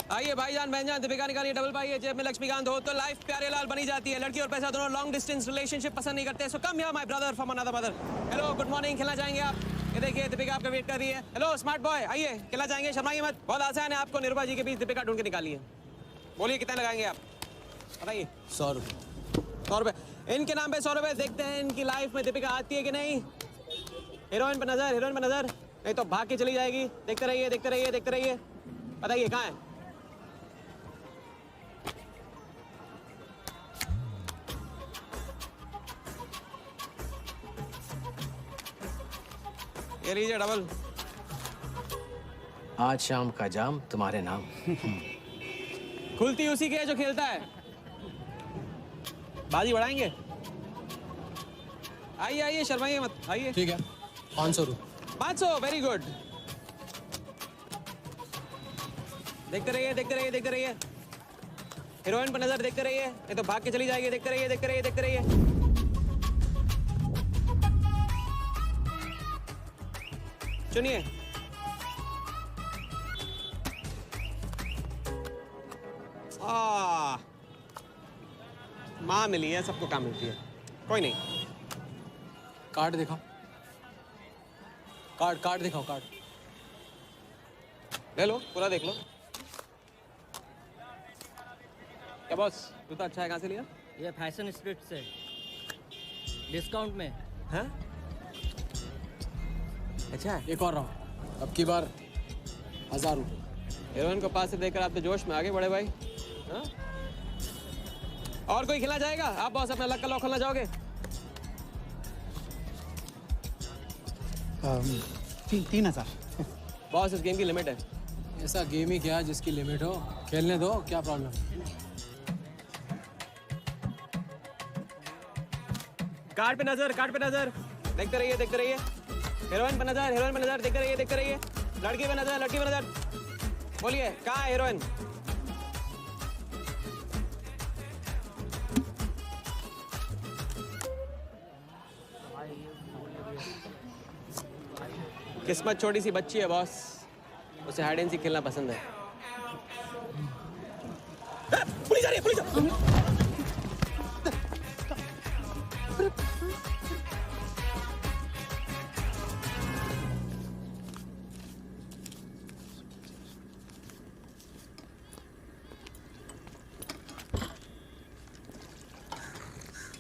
आइए भाईजान बहनजान, दीपिका निकालिए डबल पाई है, जेब में लक्ष्मीकांत हो तो लाइफ प्यारे लाल बनी जाती है। लड़की और पैसा दोनों लॉन्ग डिस्टेंस रिलेशनशिप पसंद नहीं करते। So come here my brother from another mother. Hello good morning, खेलना चाहेंगे आप? ये देखिए दीपिका आपका वेट कर रही है। हेलो स्मार्ट बॉय, आइए खेलना चाहेंगे? शर्माइए मत, बहुत आसान है। आपको निरुपा जी के बीच दीपिका ढूंढ के निकालिए। बोलिए कितने लगाएंगे आप, बताइए। 100 रुपये। 100 रुपये इनके नाम पे 100 रुपये। देखते हैं इनकी लाइफ में दीपिका आती है कि नहीं। हीरोइन पे नजर, हीरोइन पे नजर, नहीं तो भाग के चली जाएगी। देखते रहिए देखते रहिए देखते रहिए, बताइए कहाँ है? ये लीजिए डबल। आज शाम का जाम तुम्हारे नाम। खुलती उसी की है जो खेलता है। बाजी बढ़ाएंगे? आइए आइए, शर्माइए मत, आइए। ठीक है, 500 रुपये। 500, वेरी गुड। देखते रहिए देखते रहिए देखते रहिए, हीरोइन पर नजर, देखते रहिए नहीं तो भाग के चली जाएगी। देखते रहिए देखते रहिए देखते रहिए। सुनिए, माँ मिली है, सबको काम मिलती है। कोई नहीं। कार्ड दिखाओ, कार्ड दिखाओ, कार्ड ले लो, पूरा देख लो। क्या बॉस, जूता अच्छा है? कहाँ से लिया? ये फैशन स्ट्रीट से, डिस्काउंट में। हाँ अच्छा है। एक और रहा, अब की बार 1000 रुपये। हीरोइन को पास से देखकर आप तो जोश में आगे बड़े भाई। हाँ? और कोई खिला जाएगा? आप बॉस अपना लक का लॉक खोलना चाहोगे? 3000। बॉस इस गेम की लिमिट है। ऐसा गेम ही क्या जिसकी लिमिट हो, खेलने दो, क्या प्रॉब्लम? कार्ड पे नजर, कार्ड पे नजर, देखते रहिए देखते रहिए। हीरोइन पे नजर, हीरोइन पे नजर, देखते रहिए देखते रहिए। लड़की पे नजर, लड़की पे नजर। बोलिए कहाँ है हीरोइन? किस्मत छोटी सी बच्ची है बॉस, उसे हाइड एंड सीक खेलना पसंद है। पुलिस आ रही है, पुलिस!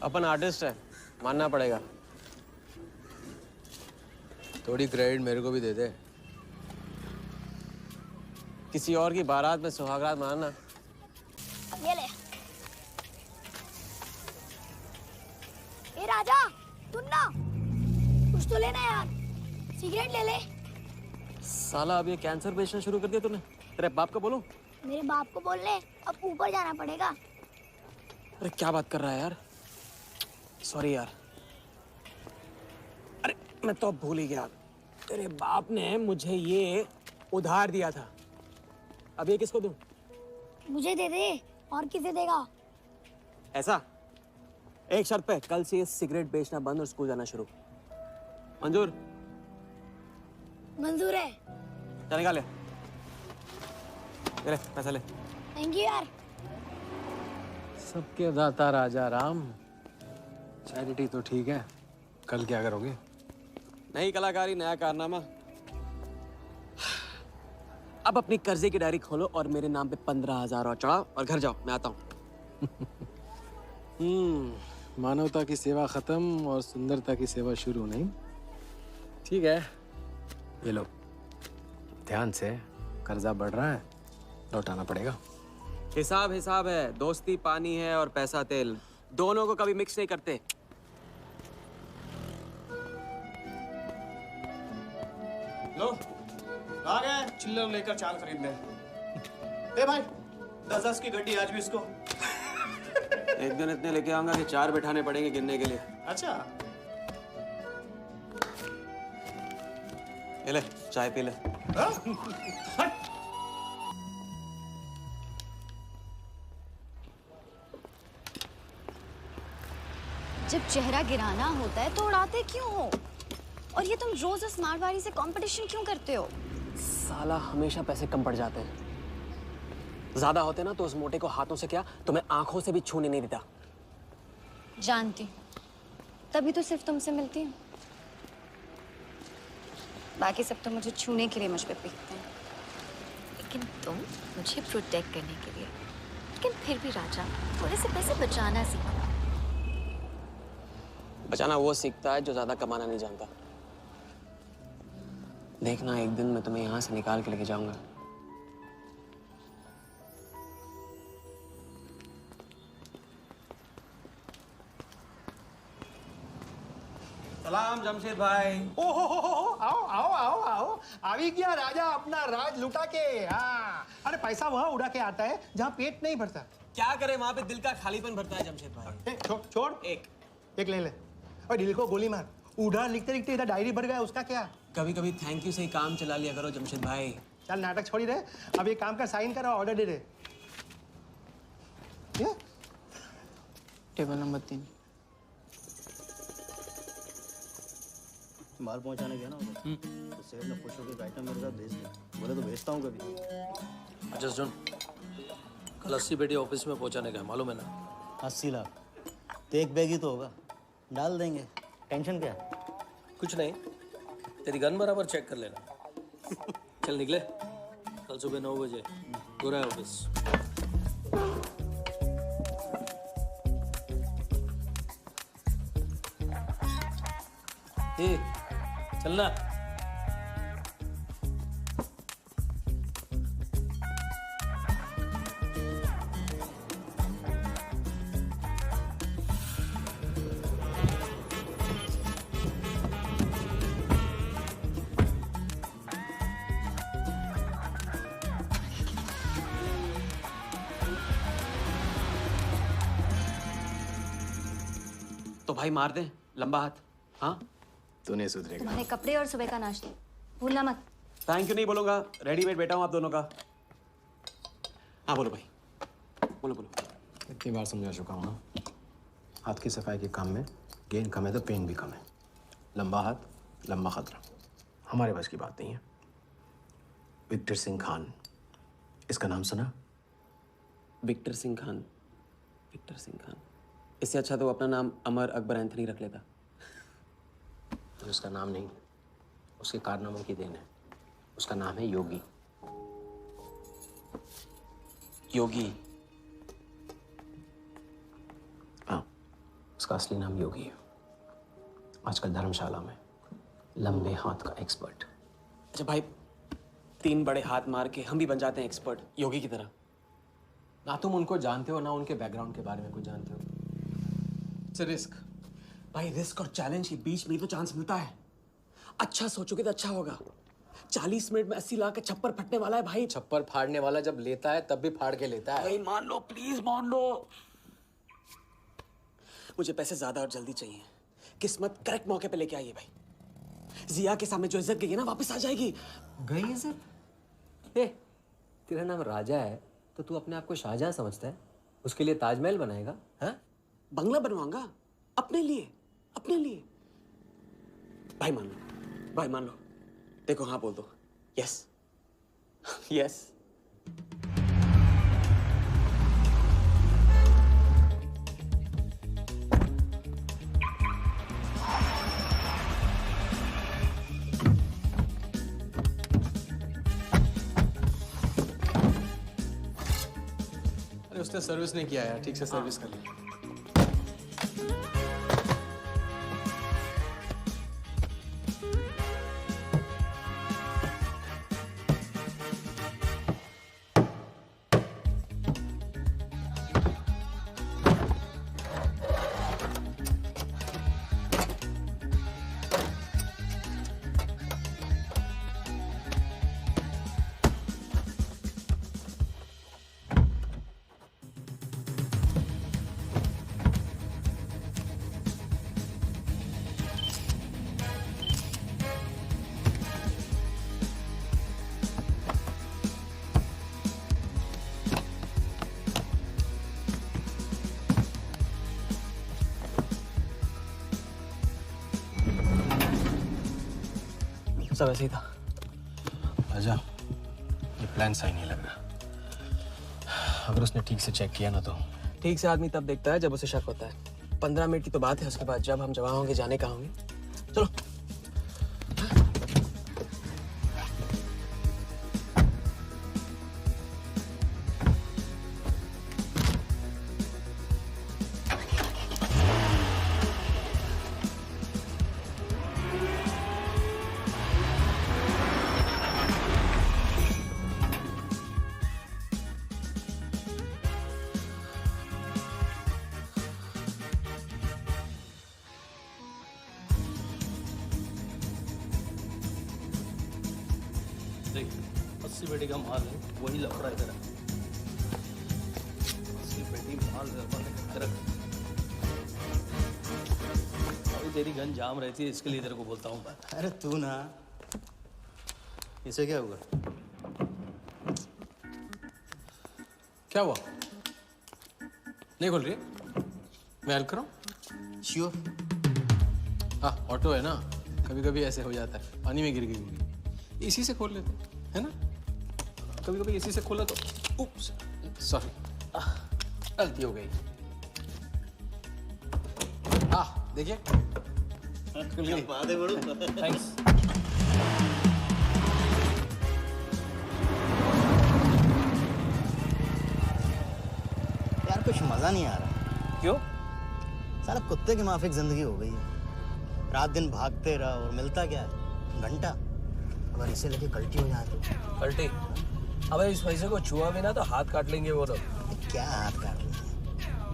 अपन आर्टिस्ट है, मानना पड़ेगा। थोड़ी क्रेडिट मेरे को भी दे दे। किसी और की बारात में सुहागरात मनाना। ये ले। ए राजा, सुन ना, कुछ तो लेना यार, सिगरेट ले ले। साला अब ये कैंसर बेचना शुरू कर दिया तूने। तेरे बाप को बोलूं? मेरे बाप को बोल ले, अब ऊपर जाना पड़ेगा। अरे क्या बात कर रहा है यार, सॉरी यार। अरे मैं तो भूल ही गया, तेरे बाप ने मुझे ये उधार दिया था। अब ये किसको दूं? मुझे दे दे, और किसे देगा? ऐसा, एक शर्त पे, कल से ये सिगरेट बेचना बंद और स्कूल जाना शुरू। मंजूर? मंजूर है। चल निकाल ले, पैसा ले। थैंक यू यार। सबके दाता राजा राम। चैरिटी तो ठीक है, कल क्या करोगे? नई कलाकारी, नया कारनामा। अब अपनी कर्जे की डायरी खोलो और मेरे नाम पे 15,000 और चढ़ाओ और घर जाओ, मैं आता हूँ। मानवता की सेवा खत्म और सुंदरता की सेवा शुरू नहीं। ठीक है, ये लो, ध्यान से, कर्जा बढ़ रहा है, लौटाना पड़ेगा। हिसाब हिसाब है, दोस्ती पानी है और पैसा तेल, दोनों को कभी मिक्स नहीं करते। लो, आ गए चिल्लर लेकर चाल खरीदने। ए भाई, 10-10 की गड्डी आज भी इसको। एक दिन इतने लेके आऊंगा कि 4 बिठाने पड़ेंगे गिनने के लिए। अच्छा, ये ले, चाय पी ले। जब चेहरा गिराना होता है तो उड़ाते क्यों हो? और ये तुम रोज उस मारवाड़ी से कंपटीशन क्यों करते हो? साला हमेशा पैसे कम पड़ जाते हैं। ज्यादा होते ना तो उस मोटे को हाथों से क्या तुम्हें आंखों से भी छूने नहीं देता। जानती हूँ, तभी तो सिर्फ तुमसे मिलती हूँ। बाकी सब तो मुझे छूने के लिए मुझ पे पीटते हैं। लेकिन तुम मुझे प्रोटेक्ट करने के लिए। लेकिन फिर भी राजा, थोड़े से पैसे बचाना सीखो। बचाना वो सीखता है जो ज्यादा कमाना नहीं जानता। देखना एक दिन मैं तुम्हें यहाँ से निकाल के लेके जाऊंगा। सलाम जमशेद भाई। ओ हो, आओ आओ आओ आओ, આવી ગયા राजा अपना राज लुटा के। हाँ, अरे पैसा वहाँ उड़ा के आता है जहाँ पेट नहीं भरता। क्या करे, वहां पे दिल का खालीपन भरता है जमशेद भाई। छोड़ एक ले ले और दिल को गोली मार। उधर लिखते लिखते इधर डायरी भर गया, उसका क्या? कभी कभी थैंक यू से ही काम चला लिया करो जमशेद भाई। चल नाटक छोड़ी रहे, अब एक काम का साइन करो, ऑर्डर दे दे। Table number 3। माल पहुंचाने गया ना उधर, तो सेठ ने खुश होकर आइटम मेरे साथ भेज दिया। बोले तो भेजता हूँ कभी। जस्ट सुन, कल 80 पेटी ऑफिस में पहुंचाने गया, मालूम है ना? 80 लाख तो एक बैग ही तो होगा, डाल देंगे। टेंशन क्या है? कुछ नहीं, तेरी गन बराबर चेक कर लेना। चल निकले, कल सुबह 9 बजे पूरा है ऑफिस। चलना। तो भाई मार दे लंबा हाथ। हाँ तू नहीं सुधरेगा। तुम्हारे कपड़े और सुबह का नाश्ता भूलना मत। थैंक यू नहीं बोलूंगा, रेडीमेड बैठा हूँ आप दोनों का। हाँ बोलो भाई, बोलो बोलो। इतनी बार समझा चुका हूँ ना, हाथ की सफाई के काम में गेन कम है तो पेन भी कम है। लंबा हाथ लंबा खतरा, हमारे बस की बात नहीं है। विक्टर सिंह खान, इसका नाम सुना? Victor Singh Khan, Victor Singh Khan. इससे अच्छा तो अपना नाम अमर अकबर एंथनी रख लेता। तो उसका नाम नहीं, उसके कारनामों की देन है। उसका नाम है योगी। योगी? हाँ, उसका असली नाम योगी है। आजकल धर्मशाला में लंबे हाथ का एक्सपर्ट। अच्छा भाई, 3 बड़े हाथ मार के हम भी बन जाते हैं एक्सपर्ट योगी की तरह। ना तुम उनको जानते हो ना उनके बैकग्राउंड के बारे में कुछ जानते हो। It's a risk. भाई रिस्क और चैलेंज के बीच में तो चांस मिलता है। अच्छा सोचोगे तो अच्छा होगा। 40 मिनट में 80 लाख का छप्पर फटने वाला है भाई। छप्पर फाड़ने वाला जब लेता है तब भी फाड़ के लेता है। भाई मान लो, प्लीज मान लो। मुझे पैसे ज्यादा और जल्दी चाहिए। किस्मत करेक्ट मौके पे लेके आइए भाई। जिया के सामने जो इज्जत गई है ना, वापस आ जाएगी। गई इज्जत? तेरा नाम राजा है तो तू अपने आप को शाहजहां समझता है? उसके लिए ताजमहल बनाएगा? हाँ, बंगला बनवाऊंगा अपने लिए, अपने लिए। भाई मान लो, भाई मान लो। देखो हाँ बोल दो। Yes yes. अरे उसने सर्विस नहीं किया यार, ठीक से सर्विस कर लिया। सब ऐसे ही था। राजा, ये प्लान सही नहीं लग रहा। अगर उसने ठीक से चेक किया ना तो। ठीक से आदमी तब देखता है जब उसे शक होता है। 15 मिनट की तो बात है, उसके बाद जब हम जवां होंगे जाने कहाँ होंगे। चलो। देख 80 पेटी का माल है, वही लफड़ा इधर है। 80 पेटी माल रख। अभी तेरी गन जाम रहती है, इसके लिए तेरे को बोलता हूँ मैं। अरे तू ना, इसे क्या हुआ? क्या हुआ? नहीं खोल रही? मैं हेल्प करूं? श्योर। हाँ, ऑटो है ना, कभी कभी ऐसे हो जाता है, पानी में गिर गई होगी। इसी से खोल लेते है ना? कभी कभी इसी से खोला तो उप्स, सॉरी, गलती हो गई। देखिए, बात है बड़ू। थैंक्स। यार कुछ मजा नहीं आ रहा। क्यों? साला कुत्ते की माफिक जिंदगी हो गई है। रात दिन भागते रहो और मिलता क्या है? घंटा। अगर इसे लेके कल्टी हो जाए तो? पलटी? अबे इस पैसे को छुआ भी ना तो हाथ काट लेंगे वो लोग। क्या हाथ काट लेंगे?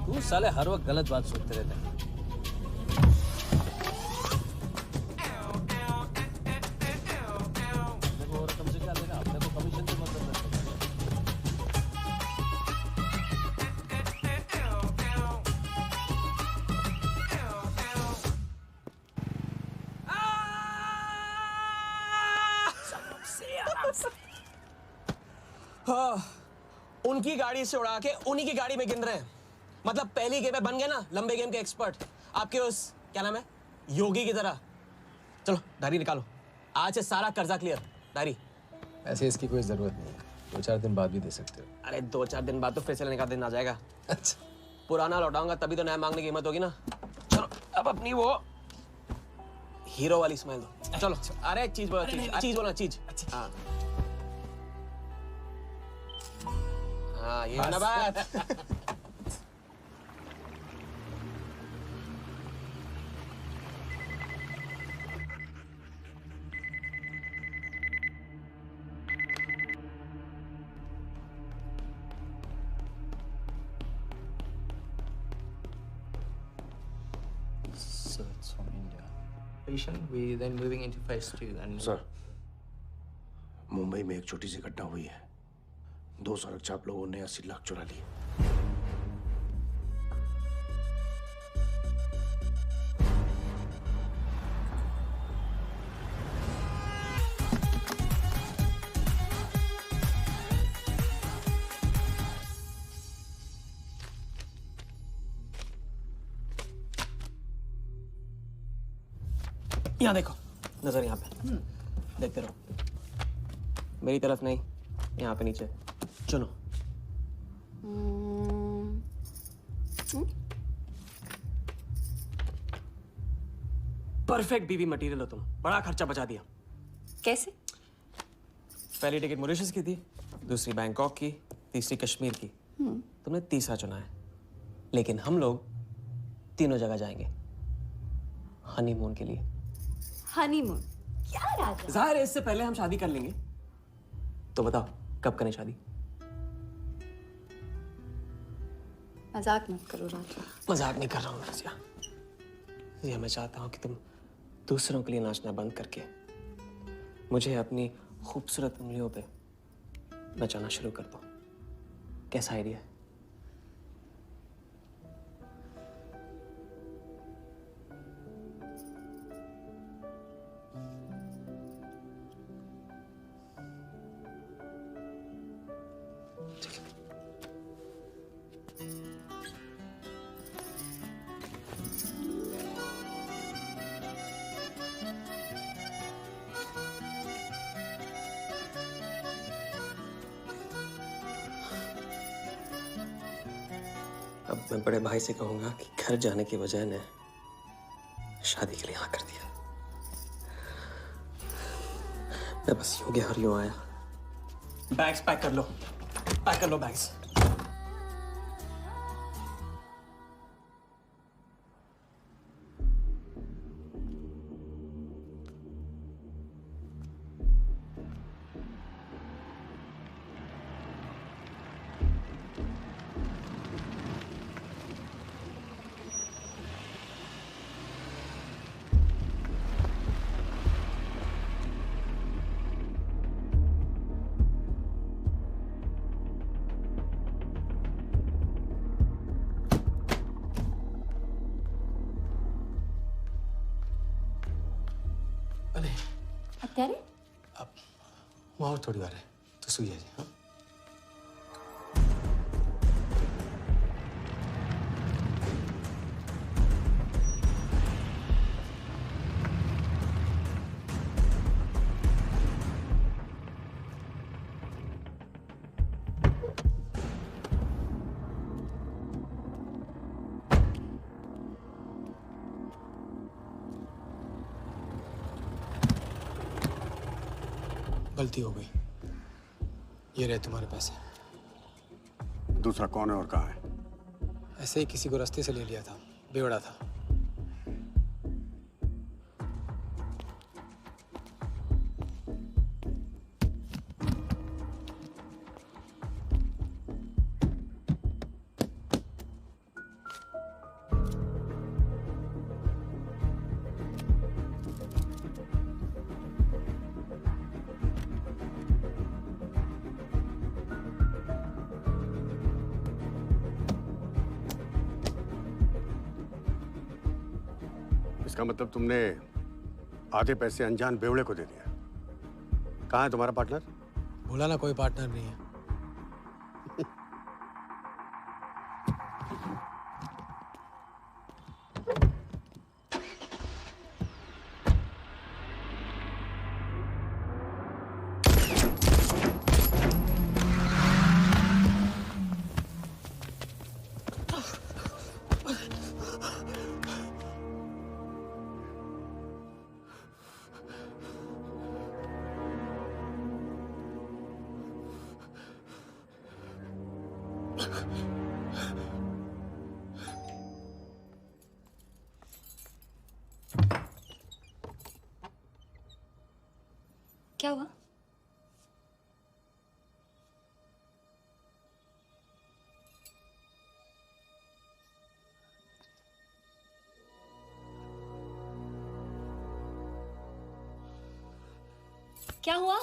तू साले हर वक्त गलत बात सोचते रहते हैं। देखो और तुमसे क्या लेना? अपने को कमीशन से मतलब है। उनकी गाड़ी से उड़ा के उन्हीं की गाड़ी में गिन रहे हैं। मतलब पहली गेम में बन गए ना लंबे गेम के एक्सपर्ट, आपके उस क्या नाम है योगी की तरह। चलो डायरी निकालो, आज से सारा कर्जा क्लियर। डायरी। ऐसे इसकी कोई जरूरत नहीं है, 2-4 दिन बाद भी दे सकते हो। अरे 2-4 दिन बाद तो फिर से लेने का दिन आ जाएगा। अच्छा, पुराना लौटाऊंगा तभी तो नया मांगने की हिम्मत होगी ना। चलो अब अपनी वो हीरो वाली स्माइल दो। चलो अरे चीज बोलो, चीज बोलो, चीज। हाँ हाँ, ये है ना बात। So it's from India. We then moving into phase 2 and sir, Mumbai में एक छोटी सी घटना हुई है। 2 सड़क चाप लोगों ने 80 लाख चुरा लिए। यहाँ देखो, नजर यहाँ पे देखते रहो। मेरी तरफ नहीं, यहाँ पे नीचे। चुनो। परफेक्ट बीवी मटेरियल हो तुम, बड़ा खर्चा बचा दिया। कैसे? पहली टिकट मॉरिशस की थी, दूसरी बैंकॉक की, तीसरी कश्मीर की। तुमने तीसरा चुना है, लेकिन हम लोग तीनों जगह जाएंगे हनीमून के लिए। हनीमून? क्या राजा? जाहिर है इससे पहले हम शादी कर लेंगे। तो बताओ कब करें शादी? मजाक मत करो राजा। मजाक नहीं कर रहा हूँ रज़िया। ये मैं चाहता हूँ कि तुम दूसरों के लिए नाचना बंद करके मुझे अपनी खूबसूरत उंगलियों पे नचाना शुरू कर दो। कैसा आइडिया है? अब मैं बड़े भाई से कहूंगा कि घर जाने के बजाय ने शादी के लिए हाँ कर दिया। मैं बस यूं गया और यूं आया। बैग्स पैक कर लो बैग्स। अत्यारे वहाँ और थोड़ी बार है तो सो जाइए। हाँ गलती हो गई। ये रहे तुम्हारे पैसे। दूसरा कौन है और कहाँ है? ऐसे ही किसी को रास्ते से ले लिया था, बेवड़ा था। इसका मतलब तुमने आधे पैसे अनजान बेवड़े को दे दिया। कहाँ है तुम्हारा पार्टनर? बोला ना कोई पार्टनर नहीं है। क्या हुआ? क्या हुआ?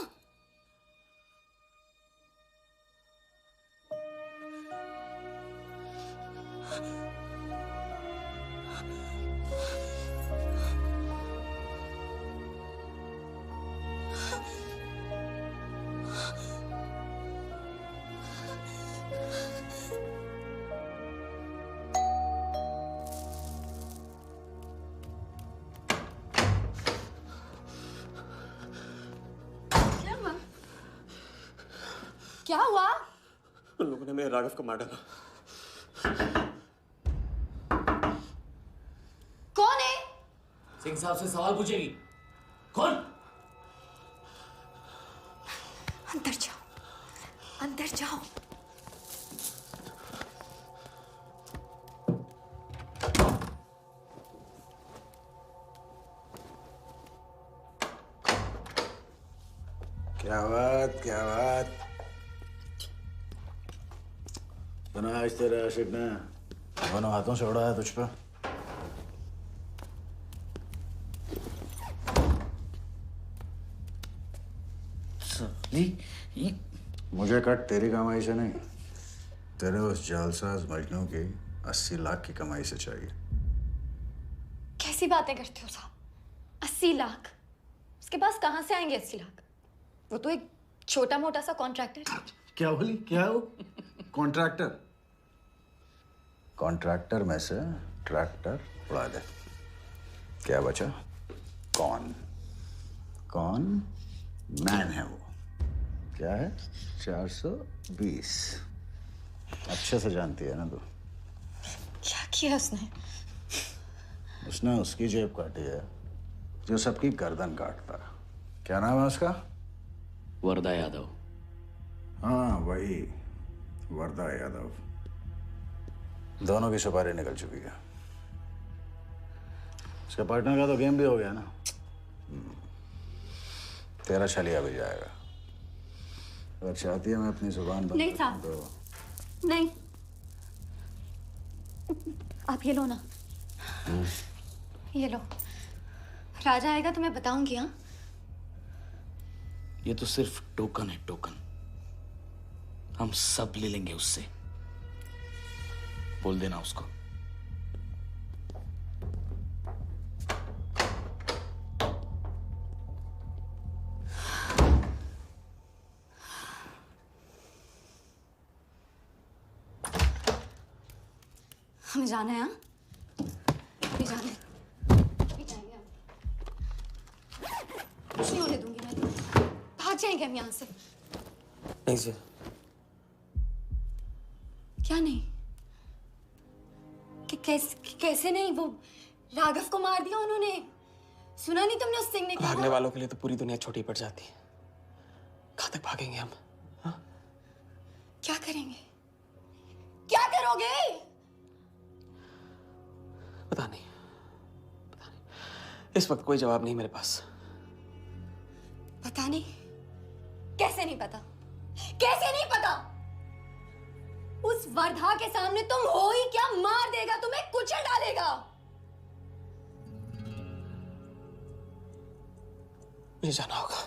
क्या हुआ? उन लोगों ने मेरे राघव को मार डाला। कौन है? सिंह साहब से सवाल पूछेगी। कौन? अंदर जाओ, अंदर जाओ। क्या बात, क्या बात। सुना आज तेरे आशिक ने दोनों हाथों से उड़ाया तुझ पर। मुझे कट तेरी कमाई से नहीं, तेरे उस जालसाज मजनू की 80 लाख की कमाई से चाहिए। कैसी बातें करते हो साहब? 80 लाख? उसके पास कहाँ से आएंगे 80 लाख? वो तो एक छोटा मोटा सा कॉन्ट्रैक्टर है। क्या बोली? क्या हो? कॉन्ट्रैक्टर? कॉन्ट्रैक्टर में से ट्रैक्टर उड़ा दे। क्या बचा? कौन? कौन मैन है वो? क्या है? 420। अच्छे से जानती है ना तू? किया उसने? उसने उसकी जेब काटी है जो सबकी गर्दन काटता है। क्या नाम है उसका? वरदा यादव। हाँ वही, वरदा यादव। दोनों की सुपारी निकल चुकी है। उसके पार्टनर का तो गेम भी हो गया ना। तेरा छलिया भी जाएगा। अगर चाहती है मैं अपनी जुबान बंद नहीं रखूं साहब। तो नहीं, आप ये लो ना, ये लो। राजा आएगा तो मैं बताऊंगी। हाँ, ये तो सिर्फ टोकन है, टोकन। हम सब ले लेंगे उससे। बोल देना उसको। हमें जाना है। हाँ, भी जाना है। भी जाएंगे हम। कुछ नहीं होने दूंगी मैं। भाग जाएंगे हम यहाँ से। नहीं सर। क्या नहीं? कैसे नहीं? वो राघव को मार दिया उन्होंने। सुना नहीं तुमने उस सिंह ने क्या? भागने वालों के लिए तो पूरी दुनिया छोटी पड़ जाती है। कहाँ तक भागेंगे हम? हाँ? क्या करेंगे? क्या करोगे? पता नहीं। इस वक्त कोई जवाब नहीं मेरे पास। पता नहीं? कैसे नहीं पता? कैसे नहीं पता? उस वर्धा के सामने तुम हो ही क्या? मार देगा, तुम्हें कुचल डालेगा। मुझे जाना होगा।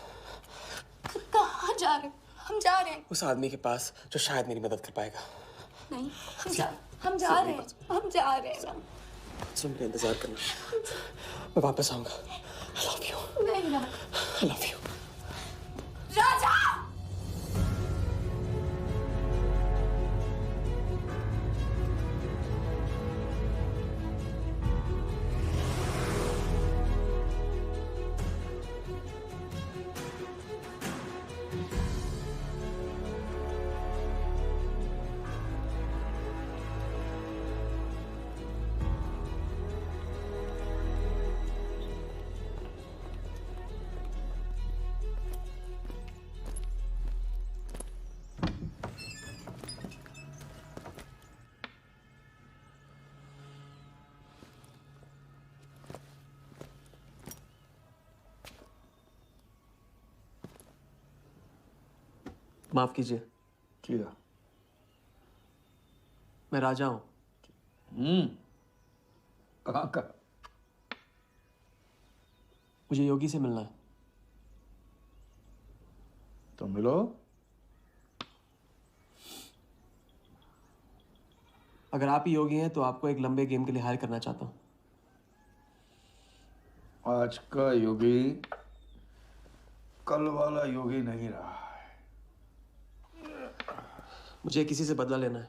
कहाँ जा रहे हो? हम जा रहे हैं। उस आदमी के पास जो शायद मेरी मदद कर पाएगा। नहीं, हम जा रहे हैं। हम जा रहे हैं। सुन, मेरा इंतजार करना। मैं वापस आऊंगा। I love you. नहीं ना। I love you. राजा! माफ कीजिए। किया। मैं राजा हूं। कहाँ का? मुझे योगी से मिलना है। तो मिलो। अगर आप ही योगी हैं तो आपको एक लंबे गेम के लिए हायर करना चाहता हूं। आज का योगी कल वाला योगी नहीं रहा है। मुझे किसी से बदला लेना है।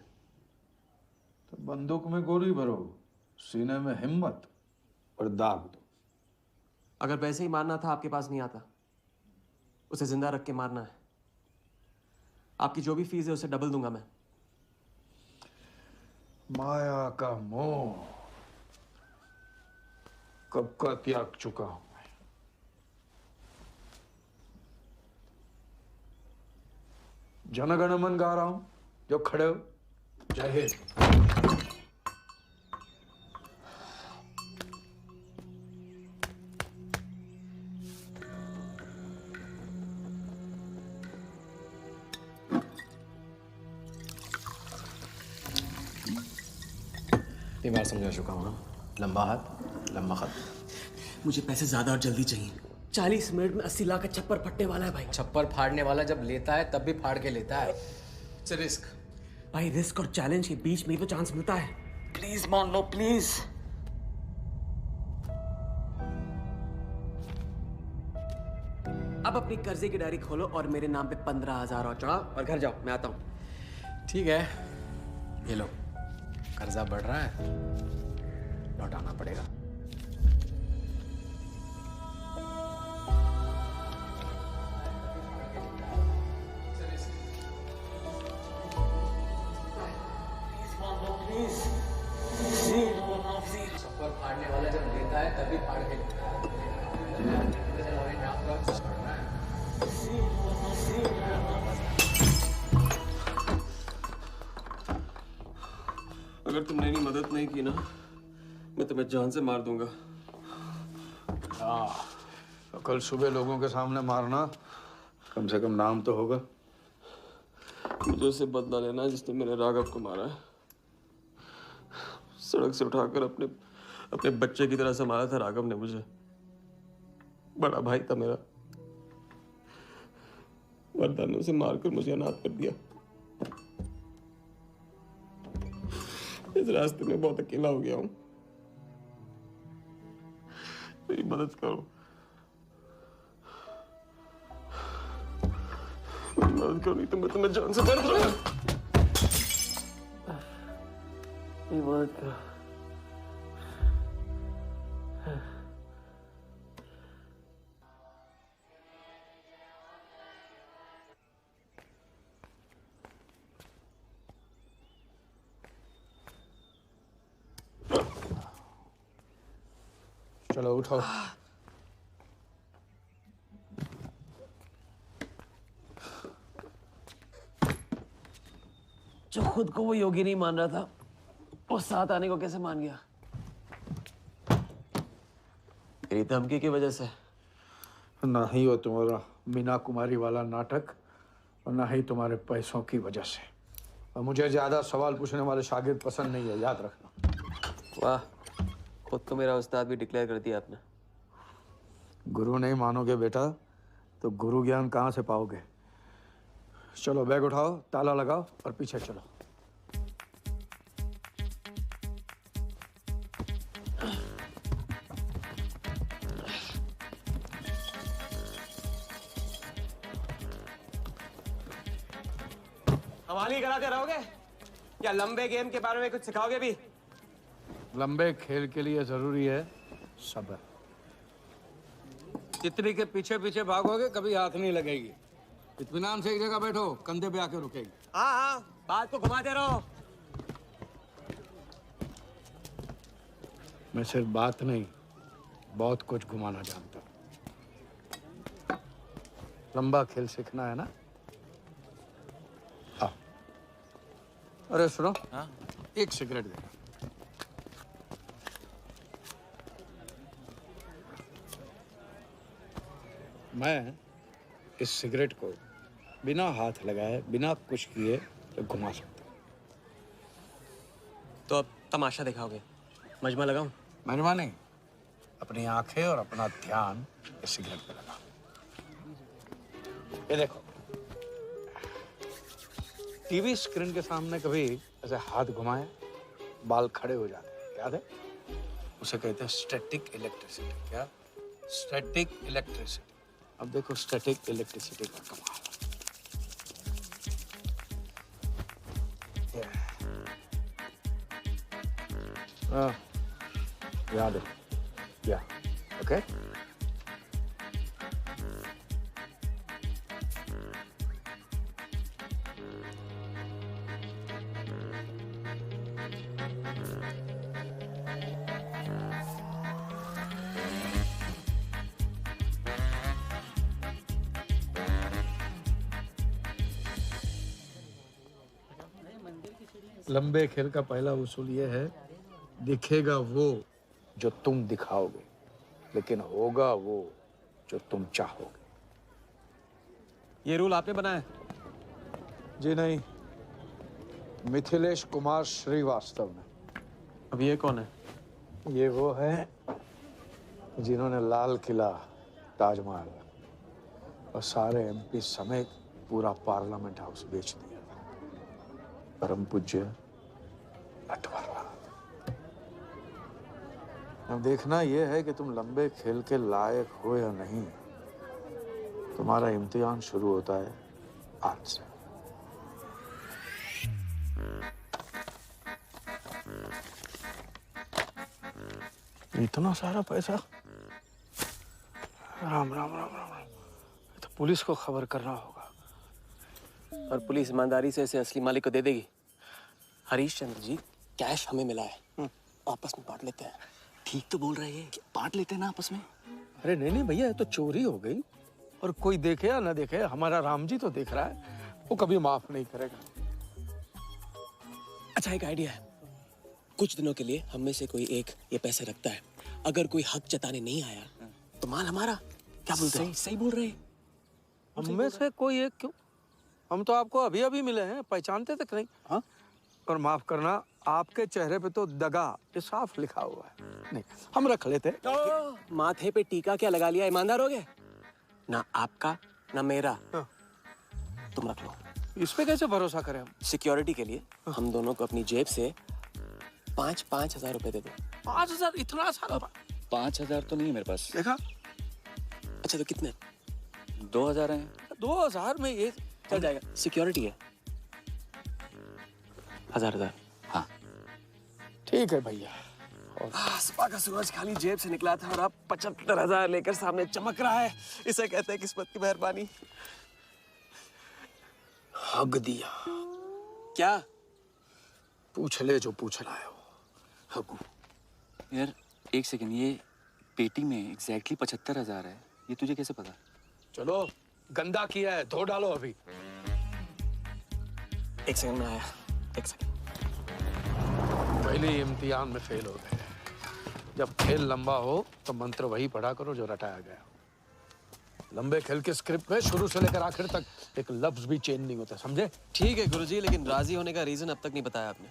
तो बंदूक में गोली भरो, सीने में हिम्मत और दाग दो। अगर वैसे ही मारना था आपके पास नहीं आता। उसे जिंदा रख के मारना है। आपकी जो भी फीस है उसे डबल दूंगा मैं। माया का मोह कब का त्याग चुका हूं मैं। जनगण मन गा रहा हूं, जो खड़े हो। जय हिंद। इतनी बार समझा चुका हूँ ना। लंबा हाथ लंबा खत। मुझे पैसे ज्यादा और जल्दी चाहिए। 40 मिनट में 80 लाख का छप्पर फटने वाला है भाई। छप्पर फाड़ने वाला जब लेता है तब भी फाड़ के लेता है। It's risk. भाई रिस्क और चैलेंज के बीच में ही तो चांस मिलता है। प्लीज मान लो प्लीज। अब अपनी कर्जे की डायरी खोलो और मेरे नाम पे 15,000 और चढ़ाओ और घर जाओ। मैं आता हूं। ठीक है, ये लो। कर्जा बढ़ रहा है, लौटाना पड़ेगा। Please. तभी पाड़ के अगर तुमने मेरी मदद नहीं की ना, मैं तुम्हें जान से मार दूंगा। हाँ, तो कल सुबह लोगों के सामने मारना, कम से कम नाम तो होगा। मुझे उससे बदला लेना जिसने मेरे राघव को मारा है। सड़क से उठाकर अपने बच्चे की तरह संभाला था राघव ने मुझे। बड़ा भाई था मेरा, वरदान ने उसे मारकर मुझे अनाथ कर दिया। इस रास्ते में बहुत अकेला हो गया हूँ। मेरी मदद करो, मेरी मदद करो, नहीं तो मैं तुम्हें जान से मार दूंगा। मेरी मदद करो। चलो उठो। जो खुद को वो योगी नहीं मान रहा था, वो साथ आने को कैसे मान गया? तेरी धमकी की वजह से। ना ही वो तुम्हारा मीना कुमारी वाला नाटक और ना ही तुम्हारे पैसों की वजह से। और मुझे ज्यादा सवाल पूछने वाले शागिर्द पसंद नहीं है, याद रखना। वाह, खुद को मेरा उस्ताद भी डिक्लेयर कर दिया आपने। गुरु नहीं मानोगे बेटा तो गुरु ज्ञान कहाँ से पाओगे। चलो बैग उठाओ, ताला लगाओ और पीछे चलो। हमारी कराते रहोगे या लंबे गेम के बारे में कुछ सिखाओगे भी? लंबे खेल के लिए जरूरी है सब्र। तितली के पीछे पीछे भागोगे कभी हाथ नहीं लगेगी। इत्मीनान से एक जगह बैठो, कंधे पे आके रुकेगी। हाँ हाँ, बात को घुमाते रहो। मैं सिर्फ बात नहीं, बहुत कुछ घुमाना जानता हूँ। लंबा खेल सीखना है ना? आओ। अरे सुनो, हाँ? एक सिगरेट देना। मैं इस सिगरेट को बिना हाथ लगाए, बिना कुछ किए तो घुमा सकता हूँ। तो अब तमाशा दिखाओगे? मजमा लगाऊं? मजमा नहीं, अपनी आंखें और अपना ध्यान इस सिगरेट पे लगा। ये देखो, टीवी स्क्रीन के सामने कभी ऐसे हाथ घुमाए बाल खड़े हो जाते हैं, याद है? उसे कहते हैं स्टैटिक इलेक्ट्रिसिटी। क्या? Static electricity. अब देखो स्टैटिक इलेक्ट्रिसिटी का कमाल। याद है? या ओके। लंबे खेल का पहला उसूल ये है, दिखेगा वो जो तुम दिखाओगे, लेकिन होगा वो जो तुम चाहोगे। ये रूल आपने बनाया? जी नहीं, मिथिलेश कुमार श्रीवास्तव ने। अब ये कौन है? ये वो है जिन्होंने लाल किला, ताजमहल और सारे एमपी समेत पूरा पार्लियामेंट हाउस बेच दिया था। परम पूज्य नटवरलाल। अब देखना यह है कि तुम लंबे खेल के लायक हो या नहीं। तुम्हारा इम्तिहान शुरू होता है आज से। इतना सारा पैसा? राम राम राम राम राम। तो पुलिस को खबर करना होगा। और पुलिस ईमानदारी से इसे असली मालिक को दे देगी। हरीश चंद्र जी, कैश हमें मिला है, आपस में बांट लेते हैं। ठीक तो बोल रहे हैं, बांट लेते ना आपस में। अरे नहीं नहीं भैया, ये तो चोरी हो गई, और कोई देखे या ना देखे, हमारा राम जी तो देख रहा है, वो कभी माफ नहीं करेगा। अच्छा, एक आइडिया है। कुछ दिनों के लिए हम में से कोई एक ये पैसे रखता है, अगर कोई हक जताने नहीं आया तो माल हमारा। क्या बोलते हो? सही बोल रहे हैं। हम में से कोई एक क्यों? हम तो आपको अभी अभी मिले हैं, पहचानते तक नहीं। हाँ, और माफ करना, आपके चेहरे पे तो दगा ये साफ लिखा हुआ है। नहीं, हम रख लेते। माथे पे टीका क्या लगा लिया, ईमानदार हो गए ना? आपका ना मेरा। तुम रख लो। इस पे कैसे भरोसा करें हम? सिक्योरिटी के लिए हम दोनों को अपनी जेब से 5,000 रुपए दे दो। 5,000? इतना सारा? 5,000 तो नहीं है मेरे पास। देखा? अच्छा, तो कितने? 2,000 हैं। 2,000 में ये चल जाएगा। सिक्योरिटी है 1,000। हाँ ठीक है भैया। सुबह का सूरज खाली जेब से निकला था और अब 75,000 लेकर सामने चमक रहा है। इसे कहते हैं किस्मत की मेहरबानी। हग दिया। क्या? पूछ ले जो पूछ रहा है वो। हगू। यार एक सेकंड, ये पेटी में एग्जैक्टली 75,000 है, ये तुझे कैसे पता? चलो, गंदा किया है, धो डालो अभी। एक सेकंड में आया। एक सेकंड। पहले ही इम्तिहान में फेल हो गए। जब खेल लंबा हो तो मंत्र वही पढ़ा करो जो रटाया गया। लंबे खेल के स्क्रिप्ट में शुरू से लेकर आखिर तक एक लफ्ज भी चेंज नहीं होता, समझे? ठीक है गुरुजी, लेकिन राजी होने का रीजन अब तक नहीं बताया आपने।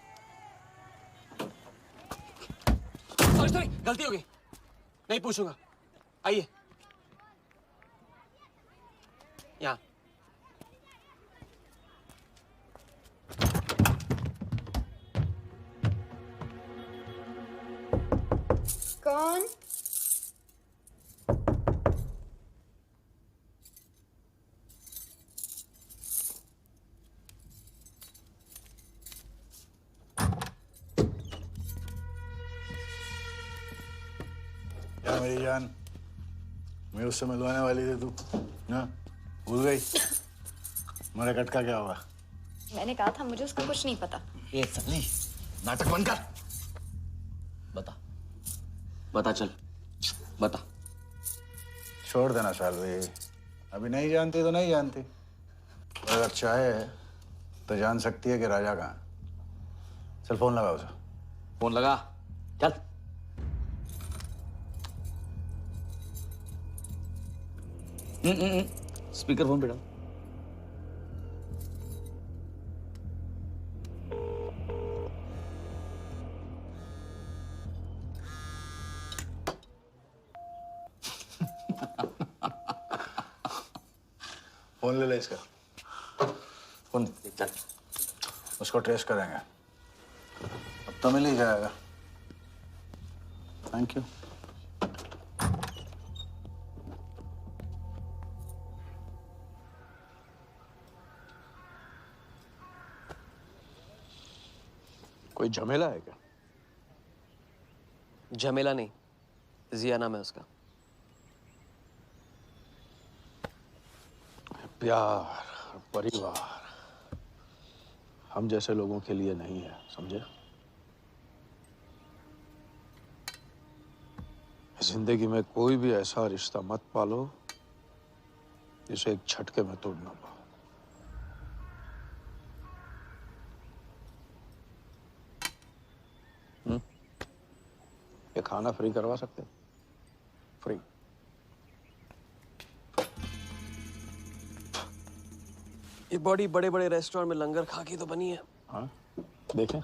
सॉरी, गलती हो गई, नहीं पूछूंगा। आइए यहाँ। कौन? क्या मेरी जान, मैं उससे मिलवाने वाली थी, तू ना भूल गई? मेरा कटका क्या हुआ? मैंने कहा था मुझे उसका कुछ नहीं पता। ये सगली नाटक बंद कर। बता चल, बता। छोड़ देना सालवी, अभी नहीं जानती तो नहीं जानती, और अगर चाहे तो जान सकती है कि राजा कहाँ। चल फोन लगा उसे। फोन लगा, चल। स्पीकर फोन पे डाल। फोन ले ले इसका, फोन चल। उसको ट्रेस करेंगे, अब तो मिल ही जाएगा। Thank you. कोई झमेला है क्या? झमेला नहीं, जिया नाम है उसका। प्यार, परिवार हम जैसे लोगों के लिए नहीं है, समझे? जिंदगी में कोई भी ऐसा रिश्ता मत पालो जिसे एक झटके में तोड़ ना पाओ। ये खाना फ्री करवा सकते? फ्री। ये बॉडी बड़े बड़े रेस्टोरेंट में लंगर खा के तो बनी है। हाँ, देखें।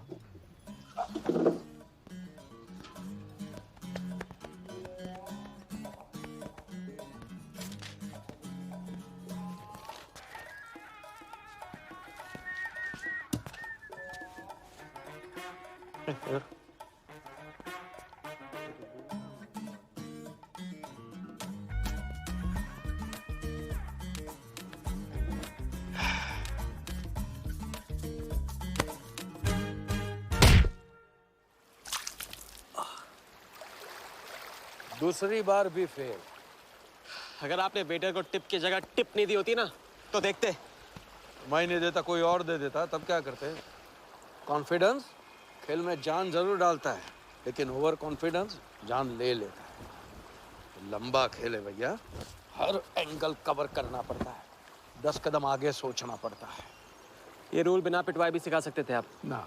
दूसरी बार भी फेल। अगर आपने वेटर को टिप की जगह टिप नहीं दी होती ना तो देखते। मैं नहीं देता, कोई और दे देता, तब क्या करते? कॉन्फिडेंस खेल में जान जरूर डालता है, लेकिन ओवर कॉन्फिडेंस जान ले लेता है। लंबा खेल है भैया, हर एंगल कवर करना पड़ता है, 10 कदम आगे सोचना पड़ता है। ये रूल बिना पिटवाए भी सिखा सकते थे आप ना।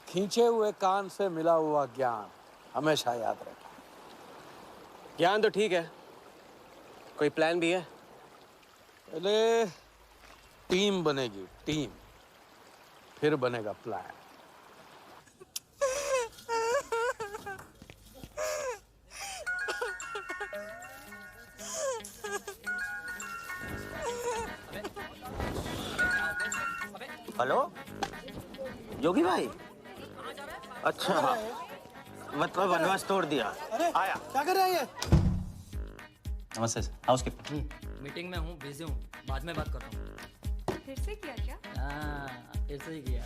खींचे हुए कान से मिला हुआ ज्ञान हमेशा याद रहता है। ज्ञान तो ठीक है, कोई प्लान भी है? पहले टीम बनेगी, टीम, फिर बनेगा प्लान। हेलो जोगी भाई, अच्छा मतलब वनवास तोड़ दिया। आया क्या कर रहे हैं ये? नमस्ते सर, हाउसकीपिंग। मीटिंग में हूँ, बिजी हूँ, बाद में बात करता हूँ। फिर से किया क्या? हाँ, फिर से ही किया।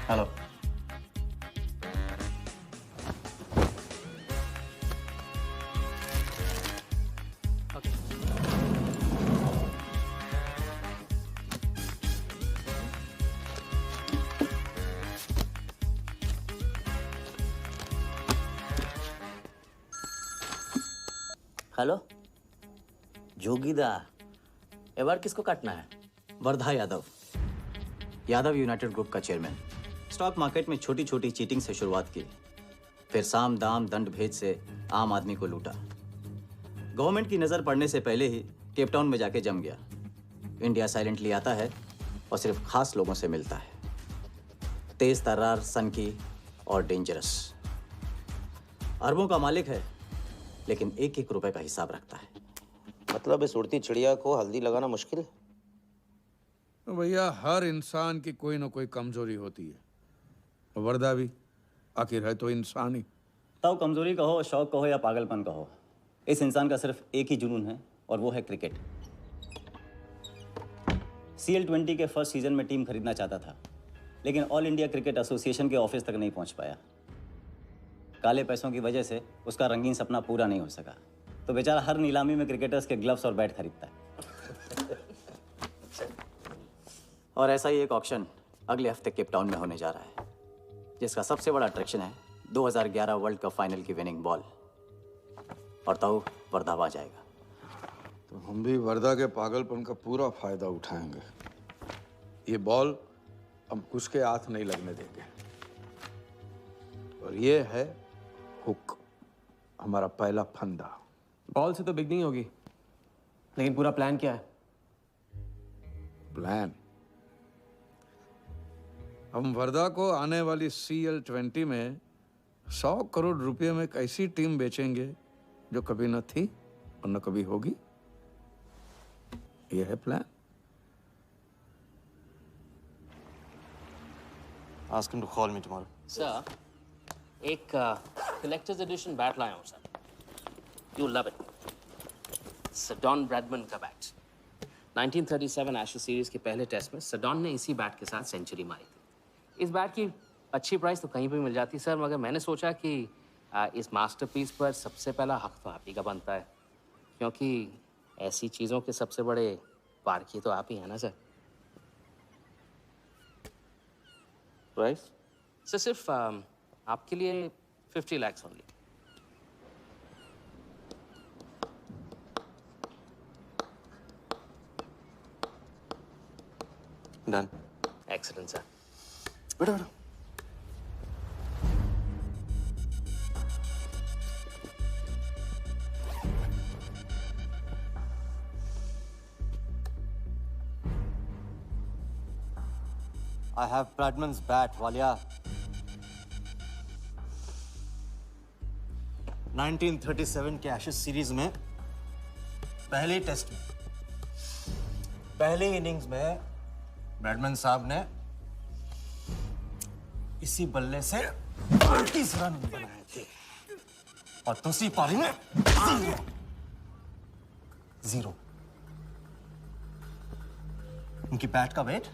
हेलो। हेलो जोगीदा, ए बार किसको काटना है? वर्धा यादव, यादव यूनाइटेड ग्रुप का चेयरमैन। स्टॉक मार्केट में छोटी छोटी चीटिंग से शुरुआत की, फिर साम दाम दंड भेद से आम आदमी को लूटा। गवर्नमेंट की नज़र पड़ने से पहले ही केप टाउन में जाके जम गया। इंडिया साइलेंटली आता है और सिर्फ खास लोगों से मिलता है। तेज तर्रार, सनकी और डेंजरस। अरबों का मालिक है, लेकिन एक एक रुपए का हिसाब रखता है। मतलब इस उड़ती चिड़िया को हल्दी लगाना मुश्किल है? तो भैया हर इंसान की कोई ना कोई कमजोरी होती है। वर्दा भी आखिर है तो इंसान ही। ताऊ कमजोरी कहो, शौक कहो या पागलपन कहो, इस इंसान का सिर्फ एक ही जुनून है और वो है क्रिकेट। CL20 के फर्स्ट सीजन में टीम खरीदना चाहता था, लेकिन ऑल इंडिया क्रिकेट एसोसिएशन के ऑफिस तक नहीं पहुंच पाया। काले पैसों की वजह से उसका रंगीन सपना पूरा नहीं हो सका, तो बेचारा हर नीलामी में क्रिकेटर्स के ग्लव्स और बैट खरीदता है। और ऐसा ही एक ऑक्शन अगले हफ्ते केप टाउन में होने जा रहा है, जिसका सबसे बड़ा अट्रैक्शन है 2011 वर्ल्ड कप फाइनल की विनिंग बॉल। और ताऊ वर्धा आ जाएगा। तो हम भी वर्दा के पागलपन का पूरा फायदा उठाएंगे। ये बॉल हम उसके हाथ नहीं लगने देंगे। और ये है हुक, हमारा पहला फंदा। बॉल से तो बिग नहीं होगी, लेकिन पूरा प्लान क्या है? प्लान, हम वर्धा को आने वाली CL20 में 100 करोड़ रुपए में एक ऐसी टीम बेचेंगे जो कभी न थी और न कभी होगी। यह है plan. Ask him to call me tomorrow. Sir, एक कलेक्टर्स एडिशन बैट लाया हूँ sir. You love it. Sir Don Bradman का बैट। 1937 एशेज सीरीज के पहले टेस्ट में सडॉन ने इसी बैट के साथ सेंचुरी मारी थी। इस बैट की अच्छी प्राइस तो कहीं भी मिल जाती सर, मगर मैंने सोचा कि इस मास्टरपीस पर सबसे पहला हक तो आप ही का बनता है, क्योंकि ऐसी चीज़ों के सबसे बड़े पारखी तो आप ही हैं ना सर। प्राइस? सर सिर्फ आपके लिए 50 lakhs only. Done. Excellent sir. बैठो बैठो। I have Bradman's bat, Walia. 1937 के एशेज सीरीज में पहले टेस्ट में पहले इनिंग्स में ब्रैडमैन साहब ने इसी बल्ले से 38 रन बनाए थे और दूसरी पारी में जीरो। उनकी बैट का वेट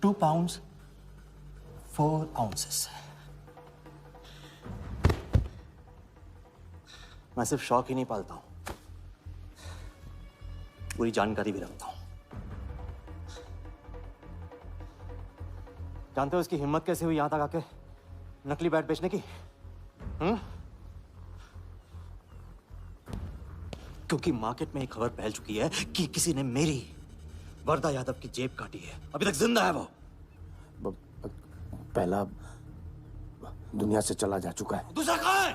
2 pounds 4 ounces। मैं सिर्फ शौक ही नहीं पालता हूं, पूरी जानकारी भी रखता हूँ। जानते हो इसकी हिम्मत कैसे हुई यहां तक आके नकली बैट बेचने की? क्योंकि मार्केट में एक खबर फैल चुकी है कि किसी ने मेरी वरदा यादव की जेब काटी है। अभी तक जिंदा है वो। पहला दुनिया से चला जा चुका है, दूसरा कहाँ है?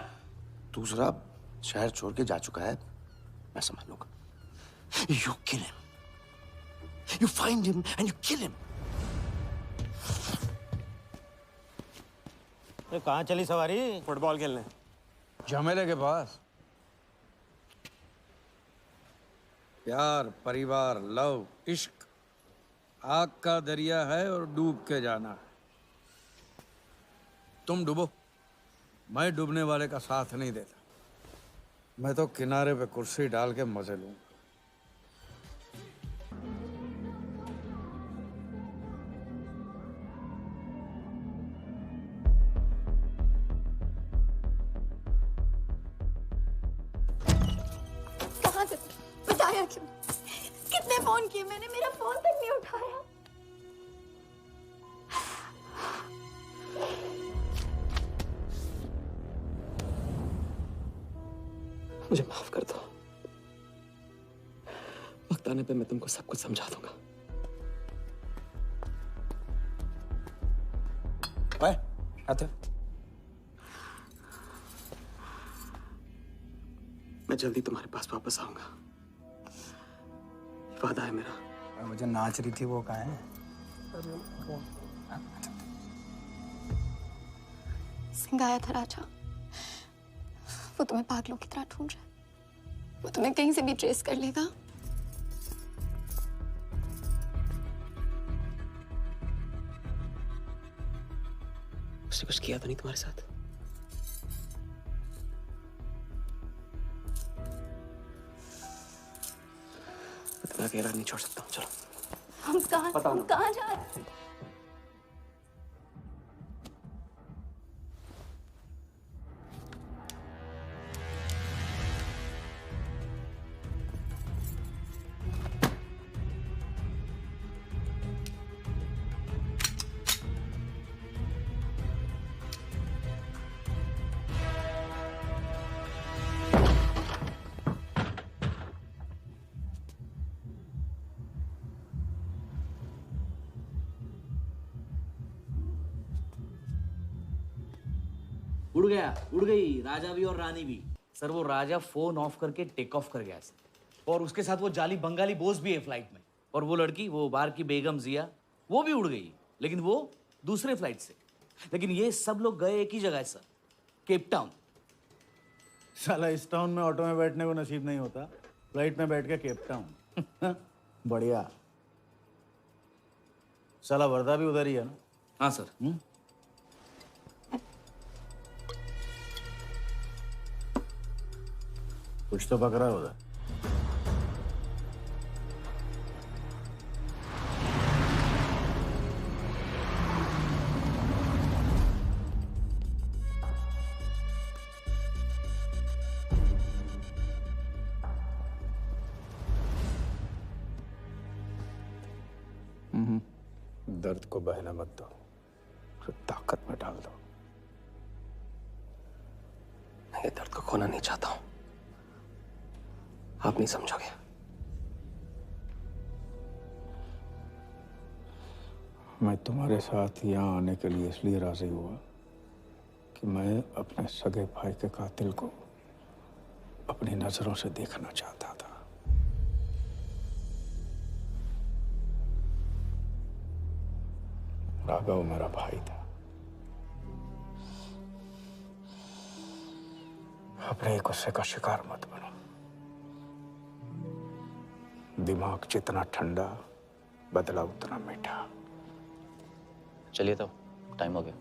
दूसरा शहर छोड़ के जा चुका है, मैं संभाल लूंगा। You kill him. You find him and you kill him. ये कहाँ चली सवारी? फुटबॉल खेलने। झमेले के पास। प्यार, परिवार, लव, इश्क आग का दरिया है और डूब के जाना है। तुम डूबो, मैं डूबने वाले का साथ नहीं देता। मैं तो किनारे पे कुर्सी डाल के मजे लूंगा। कहाँ से बताया क्यों? कितने फोन किए मैंने, मेरा फोन तक नहीं उठाया। मुझे माफ कर दो। वक्त आने पे मैं तुमको सब कुछ समझा दूंगा। आते मैं जल्दी तुम्हारे पास वापस आऊंगा, वादा है मेरा। मुझे नाच रही थी वो कहाँ है? सिंह आया था राजा, वो तुम्हें पागलों की तरह ढूंढ रहा है। वो तुम्हें कहीं से भी ट्रेस कर लेगा। उसने कुछ किया तो नहीं तुम्हारे साथ? मैं तुम्हें अकेला नहीं छोड़ सकता हूँ। चलो हम कहाँ जा रहे हैं? उड़ गई राजा भी और रानी भी। सर वो राजा फोन ऑफ करके टेक ऑफ कर गया सर, और उसके साथ वो जाली बंगाली बोस भी है फ्लाइट में। और वो लड़की, वो बाहर की बेगम जिया, वो भी उड़ गई, लेकिन वो दूसरे फ्लाइट से। लेकिन ये सब लोग गए एक ही जगह सर, केप टाउन। साला इस टाउन में ऑटो में बैठने को नसीब नहीं होता, फ्लाइट में बैठ के केप टाउन। बढ़िया। साला वर्दा भी उधर ही है ना? हाँ सर। कुछ तो पकड़ा उधर। दर्द को बहना मत दो, तो ताकत में डाल दो। मैं ये दर्द को खोना नहीं चाहता हूं, आप नहीं समझोगे। मैं तुम्हारे साथ यहाँ आने के लिए इसलिए राजी हुआ कि मैं अपने सगे भाई के कातिल को अपनी नजरों से देखना चाहता था। राघव मेरा भाई था। अपने गुस्से का शिकार मत बनो। दिमाग जितना ठंडा, बदला उतना मीठा। चलिए तो टाइम हो गया।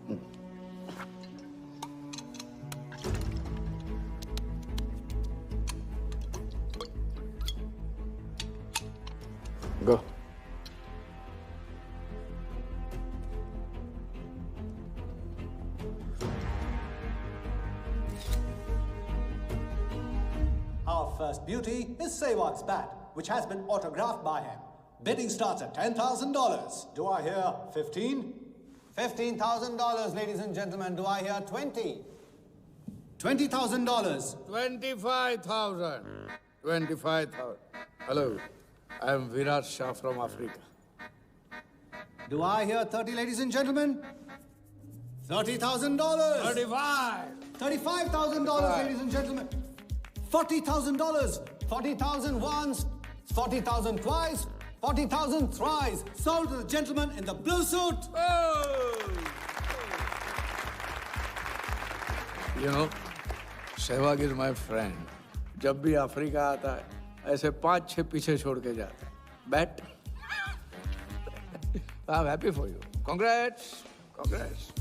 गो। Our first beauty is Sehwag's bat. which has been autographed by him. Bidding starts at $10,000. Do I hear 15? $15,000, ladies and gentlemen. Do I hear 20? $20,000. 25,000. 25,000. Hello, I am Virat Shah from Africa. Do I hear 30, ladies and gentlemen? $30,000. 35. $35,000, ladies and gentlemen. $40,000. 40,000 once, 40,000 twice, 40,000 thrice. Sold to the gentleman in the blue suit. You know, Sehwag is my friend. जब भी Africa आता है, ऐसे 5-6 पीछे छोड़ के जाता है. Bet? I'm happy for you. Congrats. Congrats.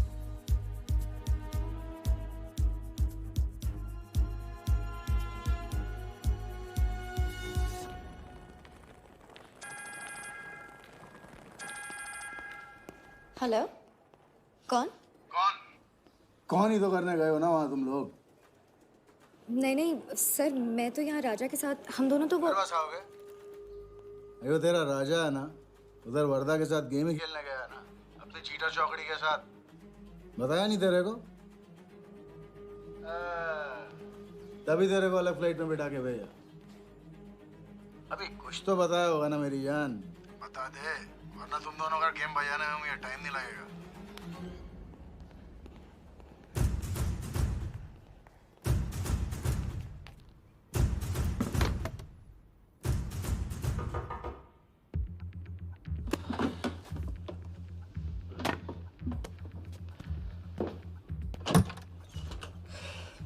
Hello कौन? कौन ही तो करने गए हो ना वहाँ तुम लोग? नहीं नहीं सर, मैं तो यहाँ राजा के साथ, हम दोनों तो वो अयो तेरा राजा है ना, उधर वर्दा के साथ गेम ही खेलने गया है ना, अपने चीटा चौकड़ी के साथ. बताया नहीं तेरे को? तभी तेरे को अलग फ्लाइट में बिठा के भेजा. अभी कुछ तो बताया होगा ना मेरी जान. बता दे, वरना तुम दोनों का गेम बजाने में मुझे टाइम नहीं लगेगा.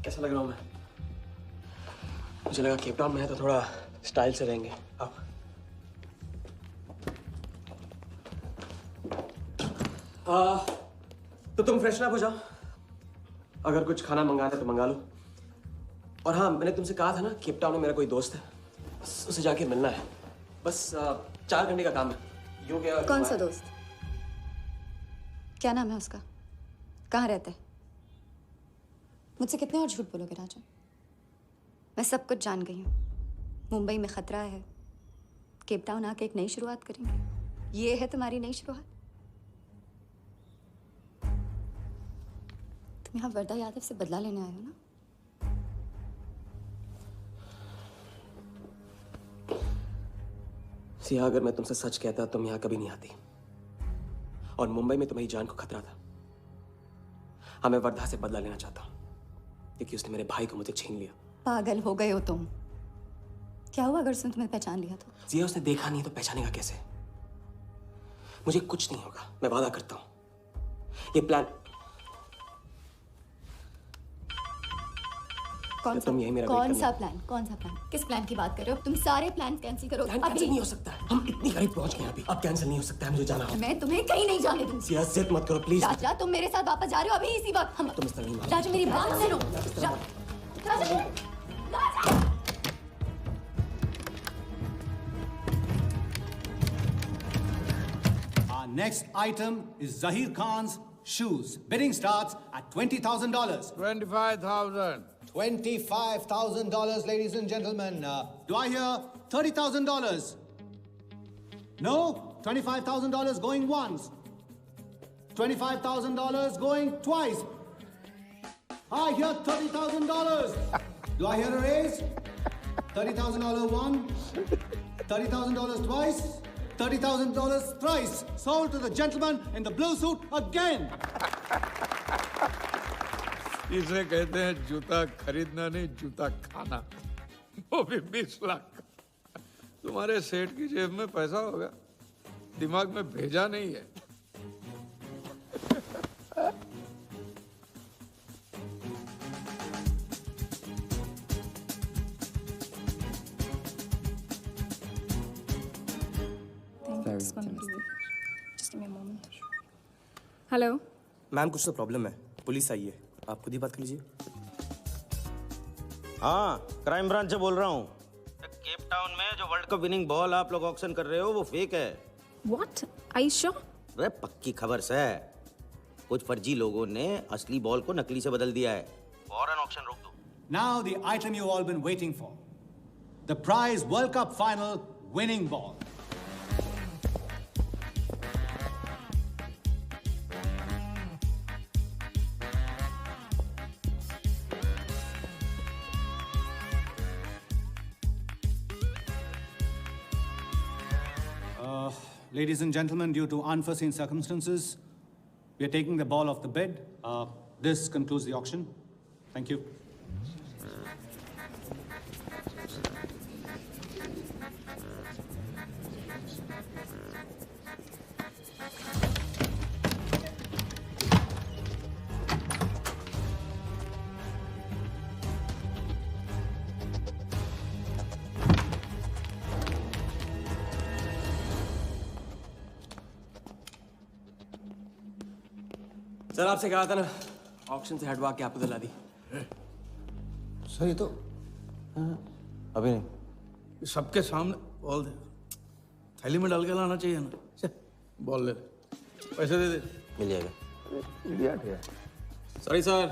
कैसा लग रहा हूँ मैं? मुझे लगा केप टाउन में है तो थोड़ा स्टाइल से रहेंगे. आओ. तो तुम फ्रेशन अप हो जाओ. अगर कुछ खाना मंगाना है तो मंगा लो. और हाँ, मैंने तुमसे कहा था ना, केप टाउन में मेरा कोई दोस्त है, बस उसे जाके मिलना है. बस 4 घंटे का काम है. यूं क्या? कौन सा दोस्त? क्या नाम है उसका? कहाँ रहता है? मुझसे कितने और झूठ बोलोगे राजा? मैं सब कुछ जान गई हूँ. मुंबई में खतरा है. केप टाउन आके एक नई शुरुआत करेंगे. ये है तुम्हारी नई शुरुआत? तुम यहाँ वर्दा यादव से बदला लेने आए हो ना? सिया, अगर मैं तुमसे सच कहता तुम यहाँ कभी नहीं आती. और मुंबई में तुम्हारी जान को खतरा था. हाँ, मैं वर्धा से बदला लेना चाहता हूँ क्योंकि उसने मेरे भाई को मुझे छीन लिया. पागल हो गए हो तुम. क्या हुआ अगर उसने तुम्हें पहचान लिया तो? सिया, उसने देखा नहीं तो पहचानेगा कैसे? मुझे कुछ नहीं होगा, मैं वादा करता हूँ. ये प्लान कौन सा? तुम यही मेरा कौन सा प्लान? कौन सा प्लान? किस प्लान की बात कर रहे हो? तुम सारे प्लान कैंसिल करो. प्लान कैंसिल नहीं हो सकता है. हम इतनी करीब पहुंच गए अभी. अब कैंसिल नहीं हो सकता है. मुझे जाना होगा. मैं तुम्हें कहीं नहीं जाने दूंगी. सिया, जिद मत करो प्लीज. राजा, तुम मेरे साथ वापस जा रहे हो अभी इसी वक्त. हम तुम इस तरह नहीं मानो. राजा, मेरी बात सुनो. राजा, Our next item is Zahir Khan's shoes. Bidding starts at $20,000. 25,000. $25,000, ladies and gentlemen. Do I hear $30,000? No? $25,000 going once. $25,000 going twice. I hear $30,000. Do I hear a raise? $30,000 once. $30,000 twice. $30,000 thrice. Sold to the gentleman in the blue suit again. इसे कहते हैं जूता खरीदना नहीं, जूता खाना. वो भी 20 लाख. तुम्हारे सेठ की जेब में पैसा होगा, दिमाग में भेजा नहीं है. हेलो मैम, कुछ तो प्रॉब्लम है. पुलिस आई है, आप खुद ही बात कर लीजिए. हाँ, क्राइम ब्रांच से बोल रहा हूँ. केप टाउन में जो वर्ल्ड कप विनिंग बॉल आप लोग ऑक्शन कर रहे हो वो फेक है. व्हाट? I sure? अरे पक्की खबर से. कुछ फर्जी लोगों ने असली बॉल को नकली से बदल दिया है. फौरन ऑक्शन रोक दो. Now the item you all been waiting for. The prize World Cup final winning ball. Ladies and gentlemen, due to unforeseen circumstances, we are taking the ball off the bed. This concludes the auction. Thank you. Sir आपसे कहा था ना auction से हटवा के आपको दिला दी। Sir ये तो अभी नहीं। सबके सामने बॉल दे, थैली में डाल के लाना चाहिए ना। बॉल ले, पैसे दे दे। मिल जाएगा। इडियट है। Sorry sir.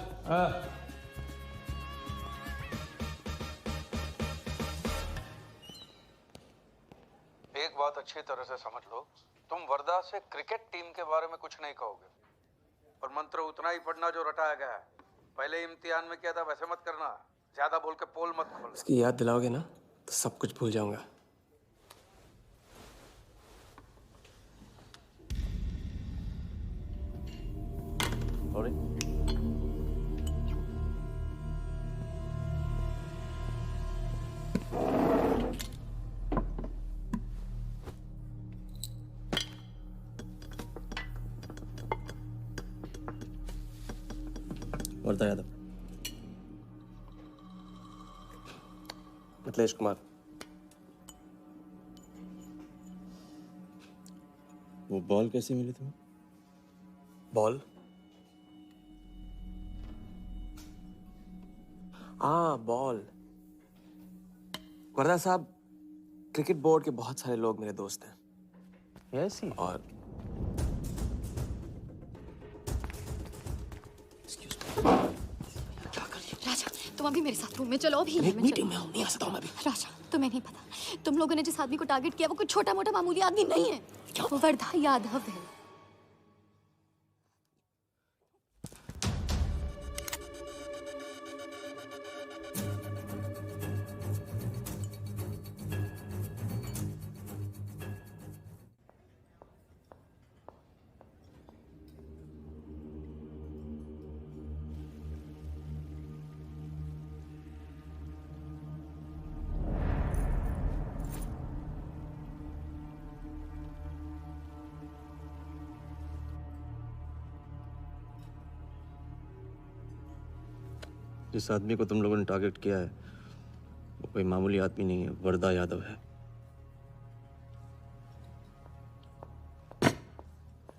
एक बात अच्छी तरह से समझ लो, तुम वर्धा से क्रिकेट टीम के बारे में कुछ नहीं कहोगे, और मंत्र उतना ही पढ़ना जो रटाया गया है। पहले इम्तिहान में किया था वैसे मत करना, ज्यादा बोल के पोल मत खोल। इसकी याद दिलाओगे ना तो सब कुछ भूल जाऊंगा। वर्धा यादव। मिथिलेश कुमार। वो बॉल कैसे मिली तुम्हें? बॉल? हाँ बॉल। वर्धा साहब, क्रिकेट बोर्ड के बहुत सारे लोग मेरे दोस्त हैं। Yes he. और राजा, तुम अभी मेरे साथ रूम में चलो। अभी मीटिंग में हूँ, नहीं आ सकता हूँ मैं अभी। राजा, तुम्हें नहीं पता, तुम लोगों ने जिस आदमी को टारगेट किया वो कोई छोटा मोटा मामूली आदमी नहीं है। वो वर्धा यादव है। जिस आदमी को तुम लोगों ने टारगेट किया है वो कोई मामूली आदमी नहीं है, वर्धा यादव है।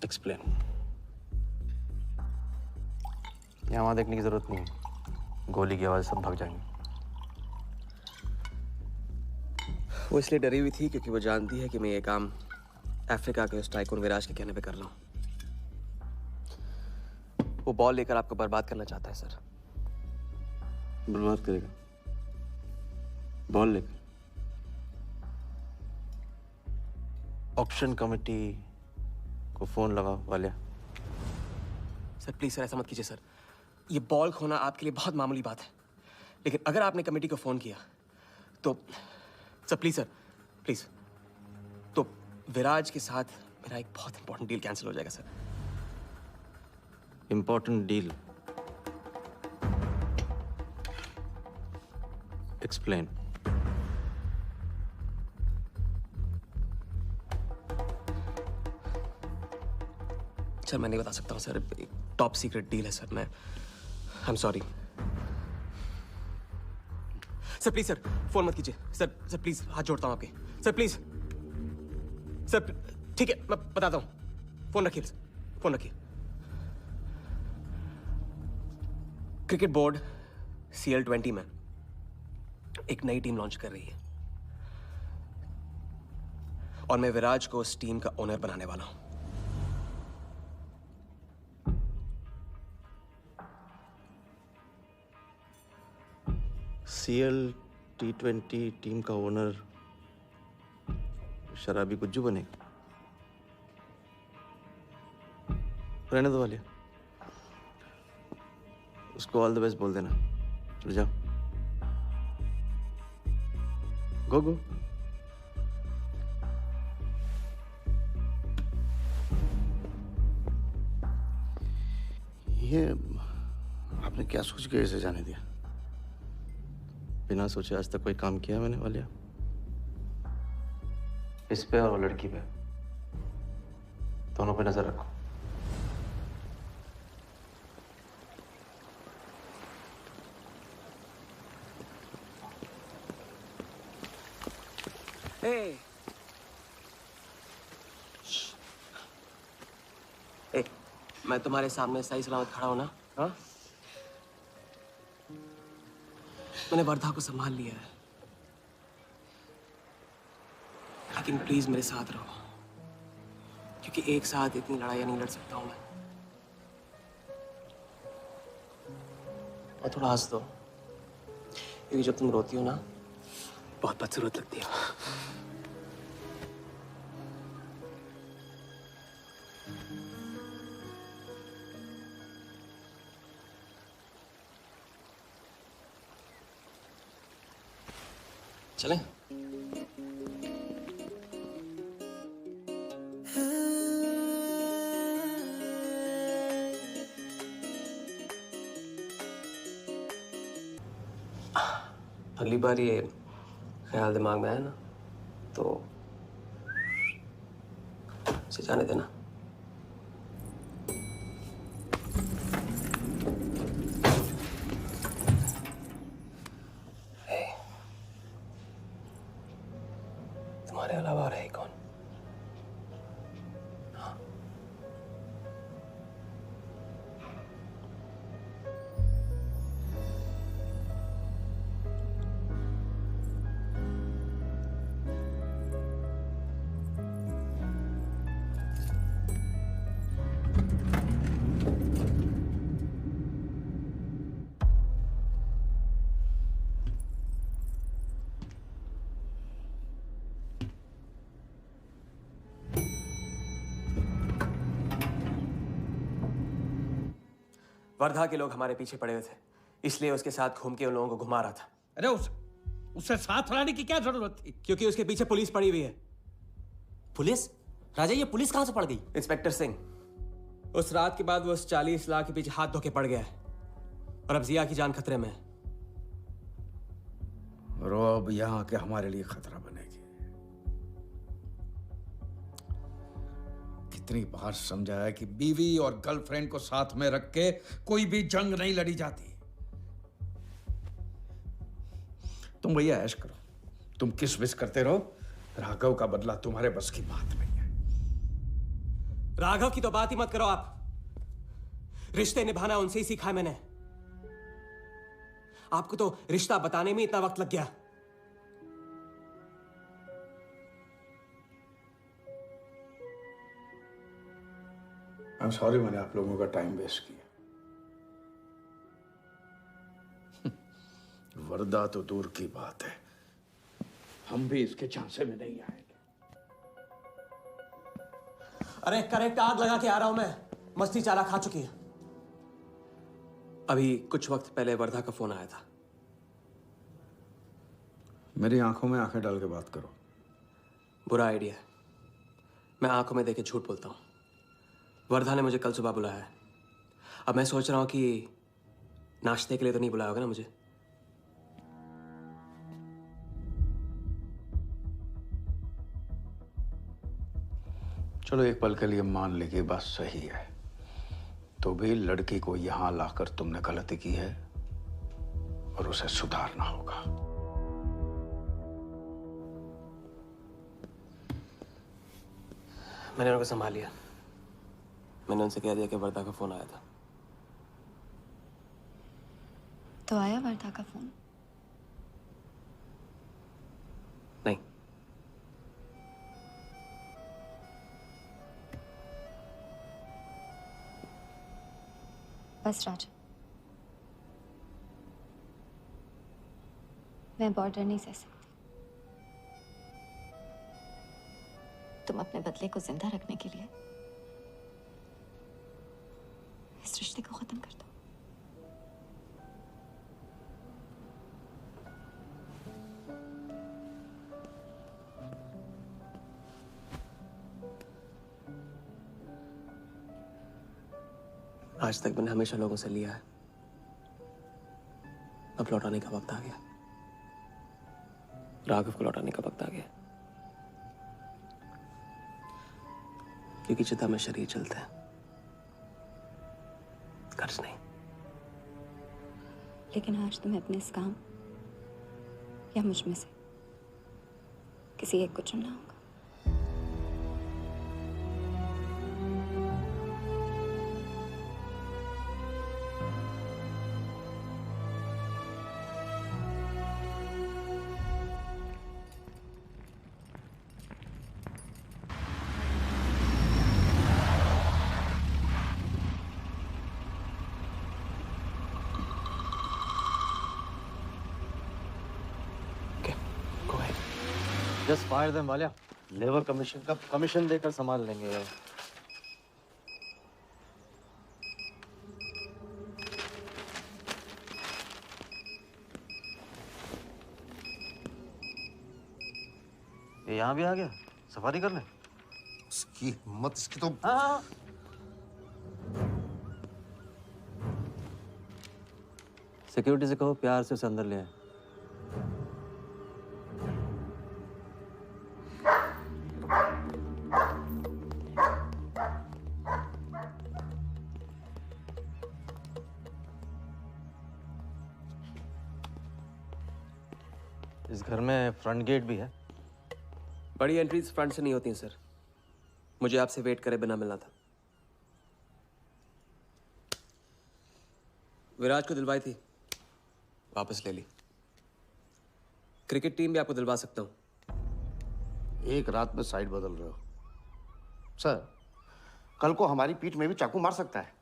एक्सप्लेन। यहाँ वहाँ देखने की जरूरत नहीं है, गोली की आवाज सब भाग जाएंगे। वो इसलिए डरी हुई थी क्योंकि वो जानती है कि मैं ये काम अफ्रीका के उस टाइकून विराज के कहने पे कर रहा हूँ। वो बॉल लेकर आपको बर्बाद करना चाहता है सर। बर्बाद करेगा बॉल लेकर? ऑक्शन कमेटी को फोन लगाओ वालिया। सर प्लीज सर, ऐसा मत कीजिए सर। ये बॉल खोना आपके लिए बहुत मामूली बात है, लेकिन अगर आपने कमेटी को फोन किया तो सर प्लीज सर, प्लीज, तो विराज के साथ मेरा एक बहुत इंपॉर्टेंट डील कैंसिल हो जाएगा sir. Important deal? Explain. Sir मैं नहीं बता सकता हूँ सर, एक टॉप सीक्रेट डील है सर। मैं I am sorry sir. Please sir phone मत कीजिए सर। सर प्लीज हाथ जोड़ता हूँ आपके सर, प्लीज सर। ठीक है मैं बताता हूँ, फोन रखिए सर, फोन रखिए। क्रिकेट बोर्ड CL20 में एक नई टीम लॉन्च कर रही है और मैं विराज को उस टीम का ओनर बनाने वाला हूं। CL T20 टीम का ओनर शराबी गुज्जू बनेगा। रहने दो वालिया, उसको ऑल द बेस्ट बोल देना। चलो जाओ, गो गो। ये आपने क्या सोच के इसे जाने दिया? बिना सोचे आज तक कोई काम किया मैंने वालिया? इस पे और वो लड़की पे, दोनों पे नजर रखो। Hey. Hey, मैं तुम्हारे सामने सही सलामत खड़ा हूं ना? हाँ? मैंने वर्धा को संभाल लिया है, लेकिन प्लीज मेरे साथ रहो, क्योंकि एक साथ इतनी लड़ाइयां नहीं लड़ सकता हूं मैं। और थोड़ा हंस दो, क्योंकि जब तुम रोती हो ना, बहुत बदसूरत लगती है। चलें? अगली बार ये ख्याल दिमाग में आया ना, तो इसे जाने देना। तुम्हारे अलावा और है कौन? वर्धा के लोग हमारे पीछे पड़े हुए थे, इसलिए उसके साथ घूम के उन लोगों को घुमा रहा था। अरे उससे साथ लाने की क्या जरूरत थी? क्योंकि उसके पीछे पुलिस पड़ी हुई है। पुलिस? राजा, ये पुलिस कहां से पड़ गई? इंस्पेक्टर सिंह, उस रात के बाद वो उस 40 लाख के पीछे हाथ धो के पड़ गया है, और अब जिया की जान खतरे में है। और वो अब यहाँ आके हमारे लिए खतरा बनेगी। कितनी बार समझाया कि बीवी और गर्लफ्रेंड को साथ में रख के कोई भी जंग नहीं लड़ी जाती। तुम भैया ऐश करो, तुम किस विस करते रहो, राघव का बदला तुम्हारे बस की बात नहीं है। राघव की तो बात ही मत करो आप। रिश्ते निभाना उनसे ही सीखा है मैंने। आपको तो रिश्ता बताने में इतना वक्त लग गया। I'm sorry मैंने आप लोगों का टाइम वेस्ट किया। वर्दा तो दूर की बात है, हम भी इसके झांसे में नहीं आएंगे। अरे करेक्ट आग लगा के आ रहा हूं मैं, मस्ती चारा खा चुकी है। अभी कुछ वक्त पहले वर्धा का फोन आया था। मेरी आंखों में आंखें डाल के बात करो। बुरा आइडिया है, मैं आंखों में देखे झूठ बोलता हूं। वर्धा ने मुझे कल सुबह बुलाया है। अब मैं सोच रहा हूं कि नाश्ते के लिए तो नहीं बुलाया होगा ना मुझे। चलो एक पल के लिए मान ले कि बात सही है, तो भी लड़की को यहां लाकर तुमने गलती की है और उसे सुधारना होगा। मैंने उनको संभाल लिया। मैंने उनसे कह दिया कि वर्धा का फोन आया था। तो आया वर्धा का फोन? नहीं। बस राजा, मैं बॉर्डर नहीं सह सकती। तुम अपने बदले को जिंदा रखने के लिए इस रिश्ते को खत्म कर दो। आज तक मैंने हमेशा लोगों से लिया है, अब लौटाने का वक्त आ गया। राघव को लौटाने का वक्त आ गया, क्योंकि चिता में शरीर चलते हैं, कर्ज नहीं। लेकिन आज तुम्हें अपने इस काम या मुझ में से किसी एक को चुनना होगा। Just fire them Walia. Labour commission का कमीशन देकर संभाल लेंगे। ये यहाँ भी आ गया सफारी करने। उसकी हिम्मत, इसकी तो। हाँ। सिक्योरिटी से कहो प्यार से उसे अंदर ले आए। इस घर में फ्रंट गेट भी है। बड़ी एंट्रीज फ्रंट से नहीं होती हैं सर, मुझे आपसे वेट करे बिना मिलना था। विराज को दिलवाई थी, वापस ले ली। क्रिकेट टीम भी आपको दिलवा सकता हूं। एक रात में साइड बदल रहे हो सर। कल को हमारी पीठ में भी चाकू मार सकता है।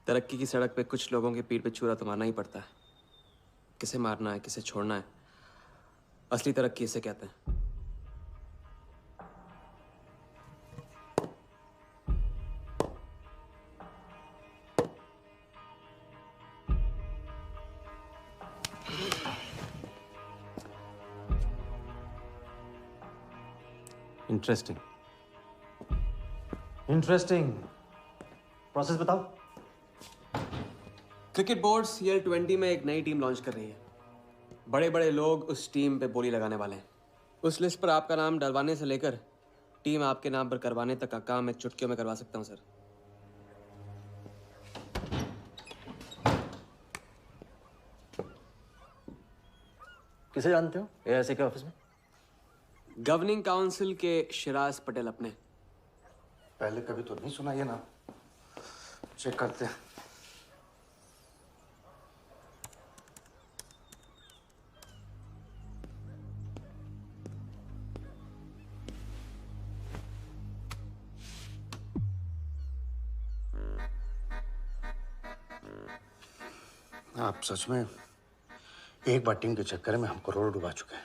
तरक्की की सड़क पे कुछ लोगों की पीठ पे छुरा तो मारना ही पड़ता है। किसे मारना है, किसे छोड़ना है, असली तरक्की इसे कहते हैं। Interesting interesting. प्रोसेस बताओ। क्रिकेट बोर्ड CL20 में एक नई टीम लॉन्च कर रही है। बड़े बड़े लोग उस टीम पे बोली लगाने वाले हैं। उस लिस्ट पर आपका नाम डलवाने से लेकर टीम आपके नाम पर करवाने तक का काम मैं चुटकियों में करवा सकता हूं सर। किसे जानते हो AIC के ऑफिस में? गवर्निंग काउंसिल के शिराज पटेल अपने। पहले कभी तो नहीं सुना ये नाम। चेक करते हैं। आप सच में एक बार टीम के चक्कर में हम करोड़ डुबा चुके हैं।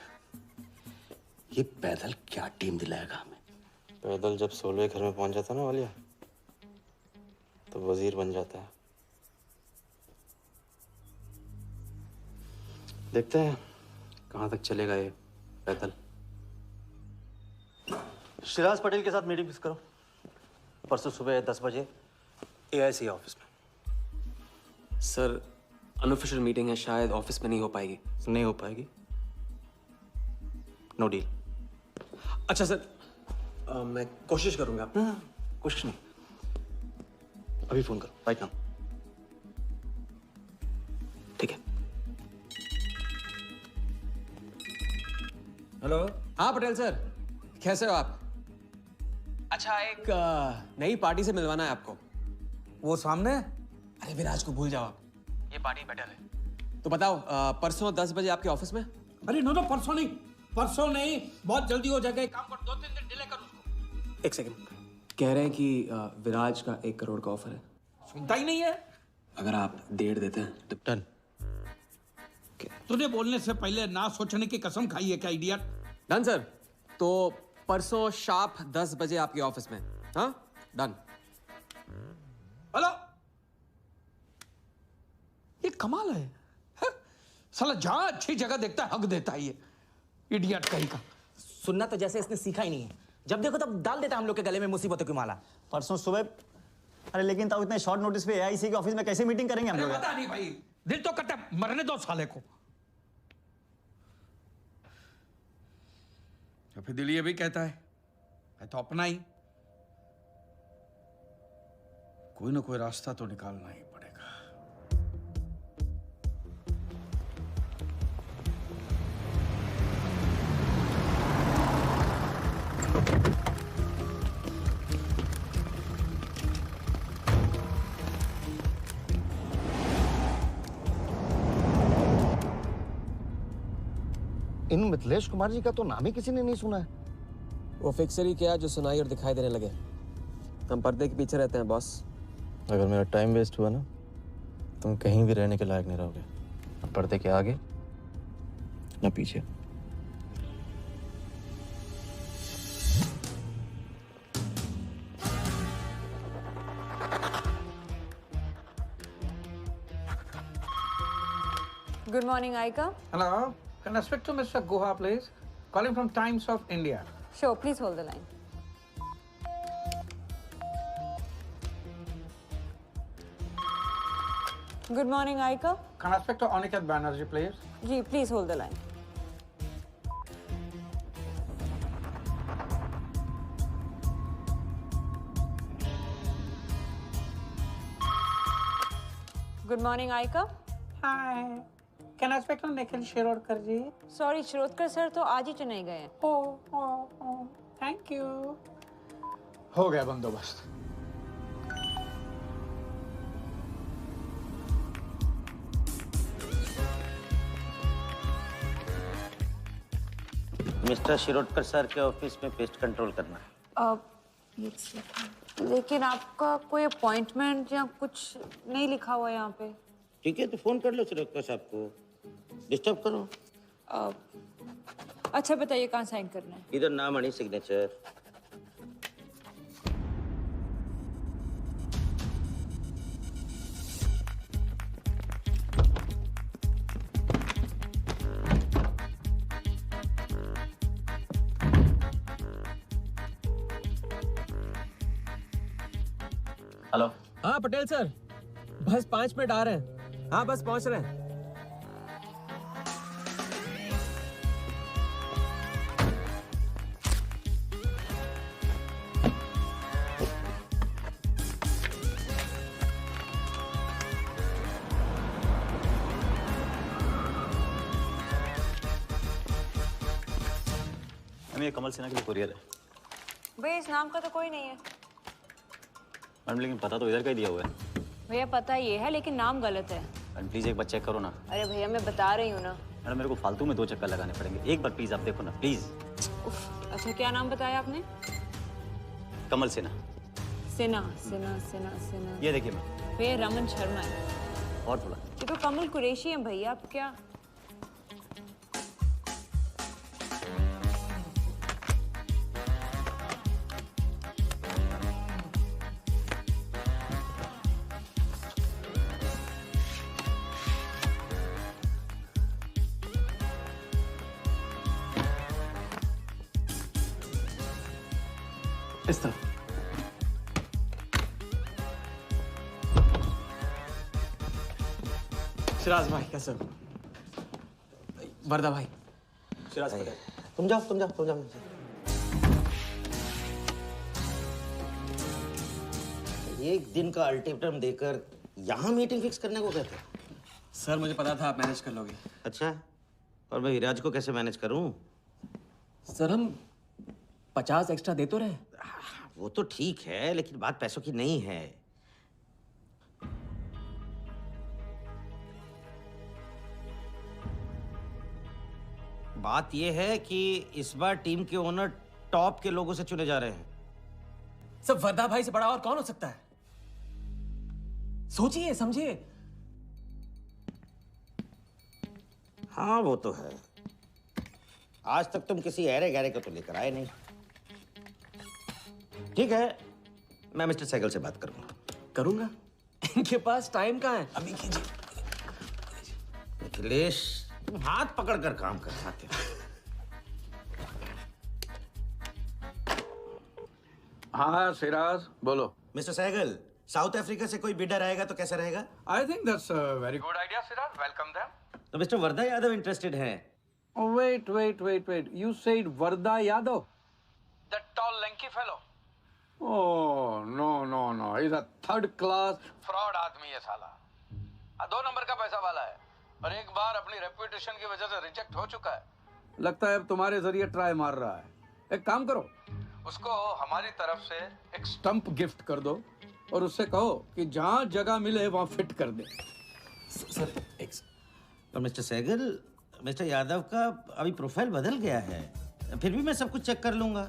ये पैदल क्या टीम दिलाएगा हमें? पैदल जब 16वें घर में पहुंच जाता ना वालिया, तो वजीर बन जाता है। देखते हैं कहां तक चलेगा ये पैदल। शिराज पटेल के साथ मीटिंग फिक्स करो परसों सुबह 10 बजे AIC ऑफिस में। सर अनऑफिशियल मीटिंग है, शायद ऑफिस में नहीं हो पाएगी। नहीं हो पाएगी? No deal. अच्छा सर, मैं कोशिश करूंगा। कोशिश नहीं, अभी फोन करो राइट नाउ। ठीक है। हेलो। हाँ पटेल सर, कैसे हो आप? अच्छा, एक नई पार्टी से मिलवाना है आपको। वो सामने? अरे विराज को भूल जाओ आप, ये पार्टी बेटर है। तो बताओ परसों 10 बजे आपके ऑफिस में? अरे नो परसों नहीं, परसों नहीं, बहुत जल्दी हो जाएगा। एक काम कर, 2-3 दिन डिले कर उसको। एक सेकंड, कह रहे हैं कि विराज का 1 करोड़ का ऑफर है। सुनता ही नहीं है। अगर आप 1.5 देते हैं तो डन। तुझे बोलने से पहले ना सोचने की कसम खाई है क्या इडियट? Done sir. तो परसों शार्प 10 बजे आपके ऑफिस में। हाँ, डन। हेलो, ये कमाल है, साला जहां अच्छी जगह देखता है हक देता है ये इडियट कहीं का। सुनना तो जैसे इसने सीखा ही नहीं है, जब देखो तब डाल देता हम लोग के गले में मुसीबतों की माला। परसों सुबह, अरे लेकिन ताऊ इतने शॉर्ट नोटिस पे एआईसी के ऑफिस में कैसे मीटिंग करेंगे हम लोग? पता नहीं भाई, दिल तो करता है मरने दो साले को। या फिर दिल ये भी कहता है मैं तो अपना ही, कोई ना कोई रास्ता तो निकालना ही पड़ेगा। इन मिथिलेश कुमार जी का तो नाम ही किसी ने नहीं सुना है। वो फिक्सर ही क्या जो सुनाई और दिखाई देने लगे। हम पर्दे के पीछे रहते हैं बॉस। अगर मेरा टाइम वेस्ट हुआ ना, तुम कहीं भी रहने के लायक नहीं रहोगे, न पर्दे के आगे न पीछे। Good morning, Aika. Hello, can I speak to Mr. Guha, please? Calling from Times of India. Sure, please hold the line. Good morning, Aika. Can I speak to Aniket Banerjee, please? Ji, please hold the line. Good morning, Aika. Hi. Can I speak to Nikhil Shirodkar ji? Sorry, Shirodkar sir तो आज ही चेन्नई गए हैं। Oh, thank you. हो गया बंदोबस्त। Mister Shirodkar sir के office में pest control करना है। लेकिन आपका कोई अपॉइंटमेंट या कुछ नहीं लिखा हुआ है यहाँ पे। ठीक है, तो फोन कर लो शिरोडकर साहब को, डिस्टर्ब करो। अच्छा बताइए कहाँ साइन करना है? इधर नाम आणि सिग्नेचर। हेलो। हाँ पटेल सर, बस 5 मिनट आ रहे हैं। हाँ बस पहुंच रहे हैं। ये कमल सिन्हा के लिए कुरियर है। भैया इस नाम का तो कोई नहीं है। मैडम लेकिन पता तो इधर का ही दिया हुआ है। भैया पता ये है लेकिन नाम गलत है। मैडम प्लीज एक बार चेक करो ना। अरे भैया मैं बता रही हूँ ना। मैडम मेरे को फालतू में 2 चक्कर लगाने पड़ेंगे, एक बार प्लीज आप देखो ना प्लीज। अच्छा क्या नाम बताया आपने? कमल सिन्हा। सिन्हा सिन्हा सिन्हा सिन्हा। ये देखिए मैम। भैया रमन शर्मा है। और थोड़ा। ये तो कमल कुरैशी है भैया, आप क्या? इस तरफ। सिराज भाई कैसे हो? वर्दा भाई। सिराज पटेल। तुम जाओ। एक दिन का अल्टीमेटम देकर यहाँ मीटिंग फिक्स करने को कहते? सर मुझे पता था आप मैनेज कर लोगे। अच्छा, और मैं हिराज को कैसे मैनेज करूं? सर हम 50 एक्स्ट्रा दे तो रहे। वो तो ठीक है, लेकिन बात पैसों की नहीं है। बात यह है कि इस बार टीम के ओनर टॉप के लोगों से चुने जा रहे हैं। सब वर्दा भाई से बड़ा और कौन हो सकता है? सोचिए समझिए। हाँ वो तो है। आज तक तुम किसी ऐरे गहरे को तो लेकर आए नहीं। ठीक है, मैं मिस्टर सहगल से बात करूंगा। करूंगा? इनके पास टाइम कहाँ है? अभी कीजिए। अखिलेश, तुम हाथ पकड़ कर काम कर सकते हो। हाँ सिराज, बोलो। मिस्टर सहगल, साउथ अफ्रीका से कोई बिडर आएगा तो कैसा रहेगा? I think that's a very good idea Siraj, welcome them. तो मिस्टर वर्धा यादव इंटरेस्टेड हैं? Wait. You said Varda Yadav? That tall, lanky fellow? Oh, no. He's a third class fraud आदमी है साला। 2 नंबर का पैसा वाला है और एक बार अपनी रेपुटेशन की वजह से रिजेक्ट हो चुका है। लगता है अब तुम्हारे जरिए ट्राई मार रहा है। एक काम करो, उसको हमारी तरफ से एक स्टंप गिफ्ट कर दो और उससे कहो कि जहाँ जगह मिले वहाँ फिट कर दे। सर, और मिस्टर सहगल, मिस्टर यादव का अभी प्रोफाइल बदल गया है, फिर भी मैं सब कुछ चेक कर लूंगा।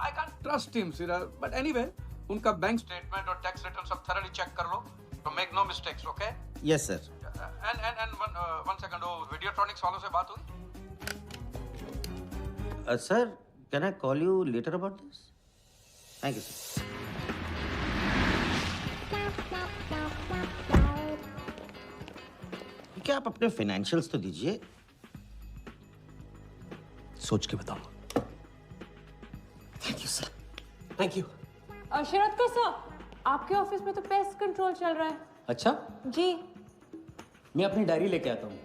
I can't trust him, Siraz. But anyway, उनका बैंक स्टेटमेंट और टैक्स रिटर्न सब thoroughly चेक कर लो, तो make no mistakes, okay? Yes, sir. And one second, वो Videotronics वालों से बात हुई? Sir, can I call you later about this? Thank you, sir. क्या आप अपने फाइनेंशियल्स तो दीजिए। सोच के बताऊंगा। Thank you sir, thank you. Sharad sir, आपके ऑफिस में तो पेस्ट कंट्रोल चल रहा है। अच्छा, जी। मैं अपनी डायरी लेके आता हूँ।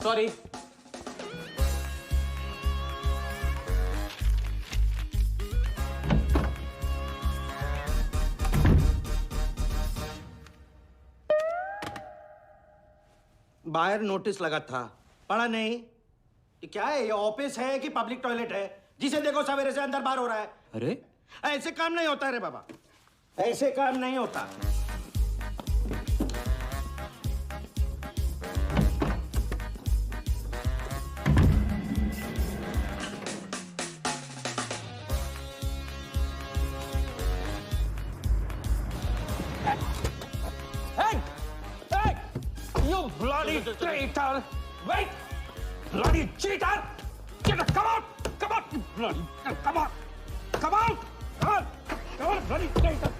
Sorry. बाहर नोटिस लगा था, पढ़ा नहीं? ये क्या है? ये ऑफिस है कि पब्लिक टॉयलेट है? जिसे देखो सवेरे से अंदर बाहर हो रहा है। अरे ऐसे काम नहीं होता रे बाबा, ऐसे काम नहीं होता। Bloody traitor! Wait! Bloody cheater! Come out! Bloody, come on! Come out! Come on, bloody traitor!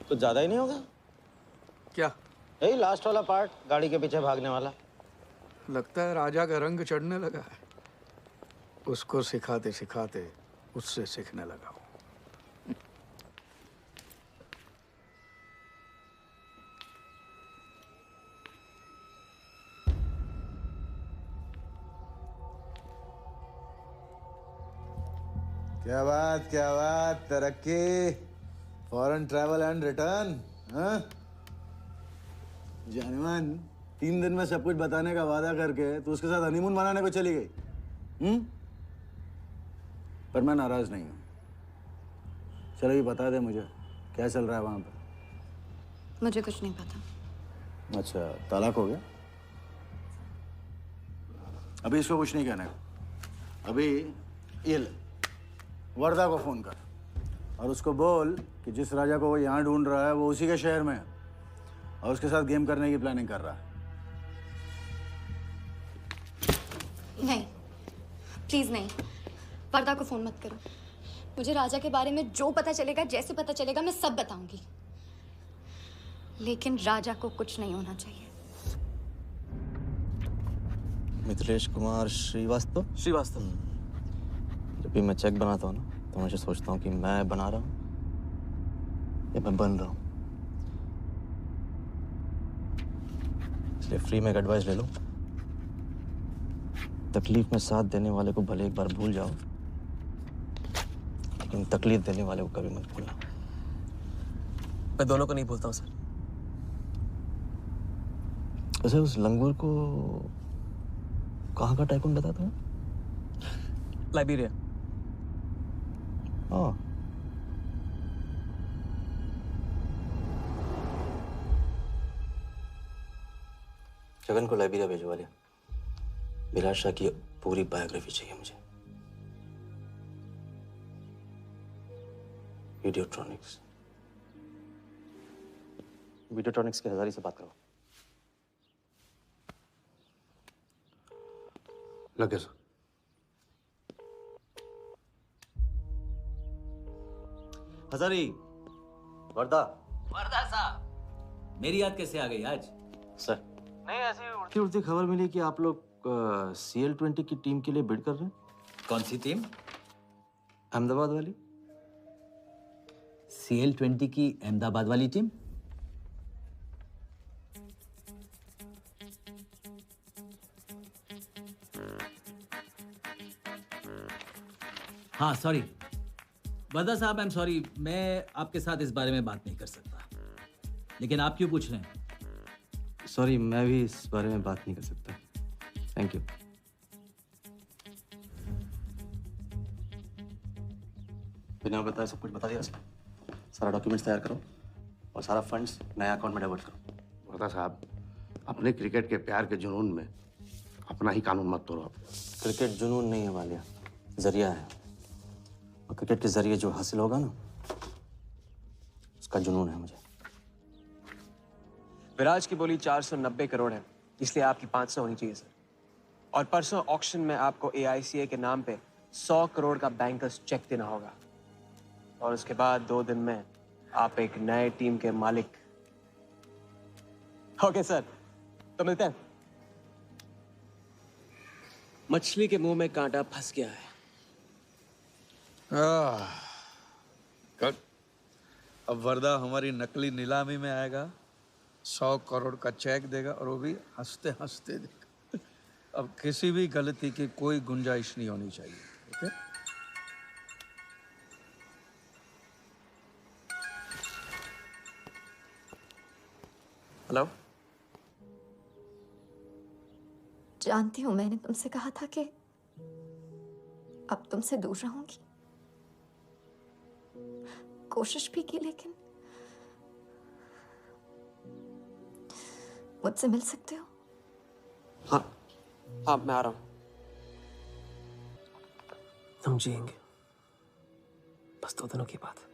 कुछ ज्यादा ही नहीं होगा क्या? यही लास्ट वाला पार्ट, गाड़ी के पीछे भागने वाला। लगता है राजा का रंग चढ़ने लगा है। उसको सिखाते सिखाते उससे सीखने लगा हूं। क्या बात, तरक्की, फॉरेन ट्रैवल एंड रिटर्न। हाँ, जानमान 3 दिन में सब कुछ बताने का वादा करके तू उसके साथ हनीमून मनाने को चली गई। पर मैं नाराज नहीं हूँ। चलो ये बता दे मुझे, क्या चल रहा है वहां पर? मुझे कुछ नहीं पता। अच्छा, तलाक हो गया? अभी इसको कुछ नहीं कहना है। अभी ये ले, वर्धा को फोन कर और उसको बोल कि जिस राजा को वो यहाँ ढूंढ रहा है वो उसी के शहर में है और उसके साथ गेम करने की प्लानिंग कर रहा है। नहीं, प्लीज नहीं, वर्धा को फोन मत करो। मुझे राजा के बारे में जो पता चलेगा, जैसे पता चलेगा, मैं सब बताऊंगी, लेकिन राजा को कुछ नहीं होना चाहिए। मिथिलेश कुमार श्रीवास्तव। जब भी मैं चेक बनाता हूँ ना, तो मुझे सोचता हूँ कि मैं बना रहा हूँ या मैं बन रहा हूँ। इसलिए फ्री में एक एडवाइस ले लो, तकलीफ में साथ देने वाले को भले एक बार भूल जाओ, लेकिन तकलीफ देने वाले को कभी मत भूलना। मैं दोनों को नहीं भूलता हूँ सर। वैसे उस लंगूर को कहाँ का टाइकून बताया तुम्हें? लाइबेरिया। हाँ, गगन को लाइब्रेरिया भिजवा लिया। विराट शाह की पूरी बायोग्राफी चाहिए मुझे। वीडियोट्रॉनिक्स के हजारी से बात करो। लगे सर। हजारी, वर्दा। वर्दा साहब, मेरी याद कैसे आ गई आज? सर, नहीं ऐसी उड़ती उड़ती खबर मिली कि आप लोग CL20 की टीम के लिए बिड कर रहे हैं। कौन सी टीम? अहमदाबाद वाली। CL20 की अहमदाबाद वाली टीम? हाँ सॉरी वर्दा साहब, आई एम सॉरी, मैं आपके साथ इस बारे में बात नहीं कर सकता। लेकिन आप क्यों पूछ रहे हैं? सॉरी, मैं भी इस बारे में बात नहीं कर सकता। Thank you. बिना बताए सब कुछ बता दिया सर। सारा डॉक्यूमेंट्स तैयार करो और सारा फंड्स नया अकाउंट में डाइवर्ट करो। वर्दा साहब, अपने क्रिकेट के प्यार के जुनून में अपना ही कानून मत तोड़ो आप। क्रिकेट जुनून नहीं है वालिया, जरिया है। और क्रिकेट के जरिए जो हासिल होगा ना, उसका जुनून है मुझे। विराज की बोली 490 करोड़ है, इसलिए आपकी 500 होनी चाहिए सर। और परसों ऑक्शन में आपको AICA के नाम पे 100 करोड़ का बैंकर्स चेक देना होगा। और उसके बाद 2 दिन में आप एक नए टीम के मालिक। ओके सर, तो मिलते हैं। मछली के मुंह में कांटा फंस गया है। कल अब वर्दा हमारी नकली नीलामी में आएगा, 100 करोड़ का चेक देगा और वो भी हंसते हंसते देगा। अब किसी भी गलती की कोई गुंजाइश नहीं होनी चाहिए। ओके? हेलो। जानती हूँ मैंने तुमसे कहा था कि अब तुमसे दूर रहूंगी। कोशिश भी की, लेकिन मुझसे मिल सकते हो? हाँ हाँ, मैं आ रहा हूँ। हम जिएंगे, बस 2 दिनों की बात है।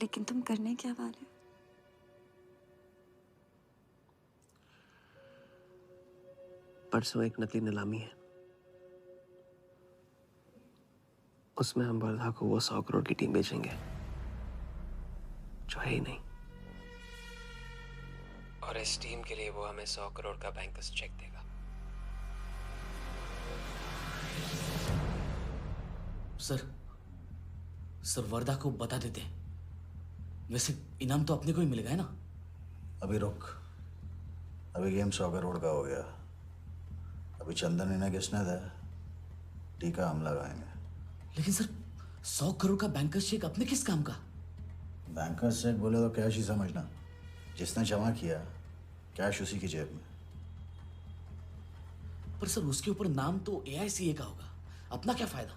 लेकिन तुम करने क्या वाले हो? परसों एक नकली नीलामी है, उसमें हम वर्धा को वो 100 करोड़ की टीम बेचेंगे जो है ही नहीं। और इस टीम के लिए वो हमें 100 करोड़ का बैंकर्स चेक देगा। सर वर्दा को बता देते हैं। वैसे इनाम तो अपने को ही मिलेगा है ना? अभी रुक, अभी गेम 100 करोड़ का हो गया। अभी चंदन इन्हें किसने था, टीका हम लगाएंगे। लेकिन सर 100 करोड़ का बैंकर्स चेक अपने किस काम का? बैंकर्स चेक बोले तो कैश ही समझना। जिसने जमा किया कैश उसी की जेब में। पर सर उसके ऊपर नाम तो AICA का होगा, अपना क्या फायदा?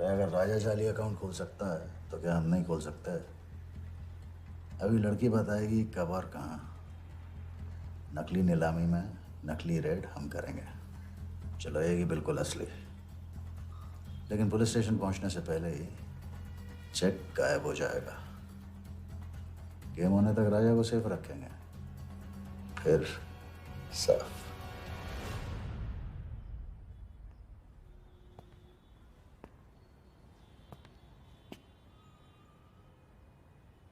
अगर राजा चाली अकाउंट खोल सकता है तो क्या हम नहीं खोल सकते? अभी लड़की बताएगी कब और कहाँ। नकली नीलामी में नकली रेड हम करेंगे, चलाएगी बिल्कुल असली। लेकिन पुलिस स्टेशन पहुंचने से पहले ही चेक गायब हो जाएगा। गेम होने तक राजा को सेफ रखेंगे, फिर साफ।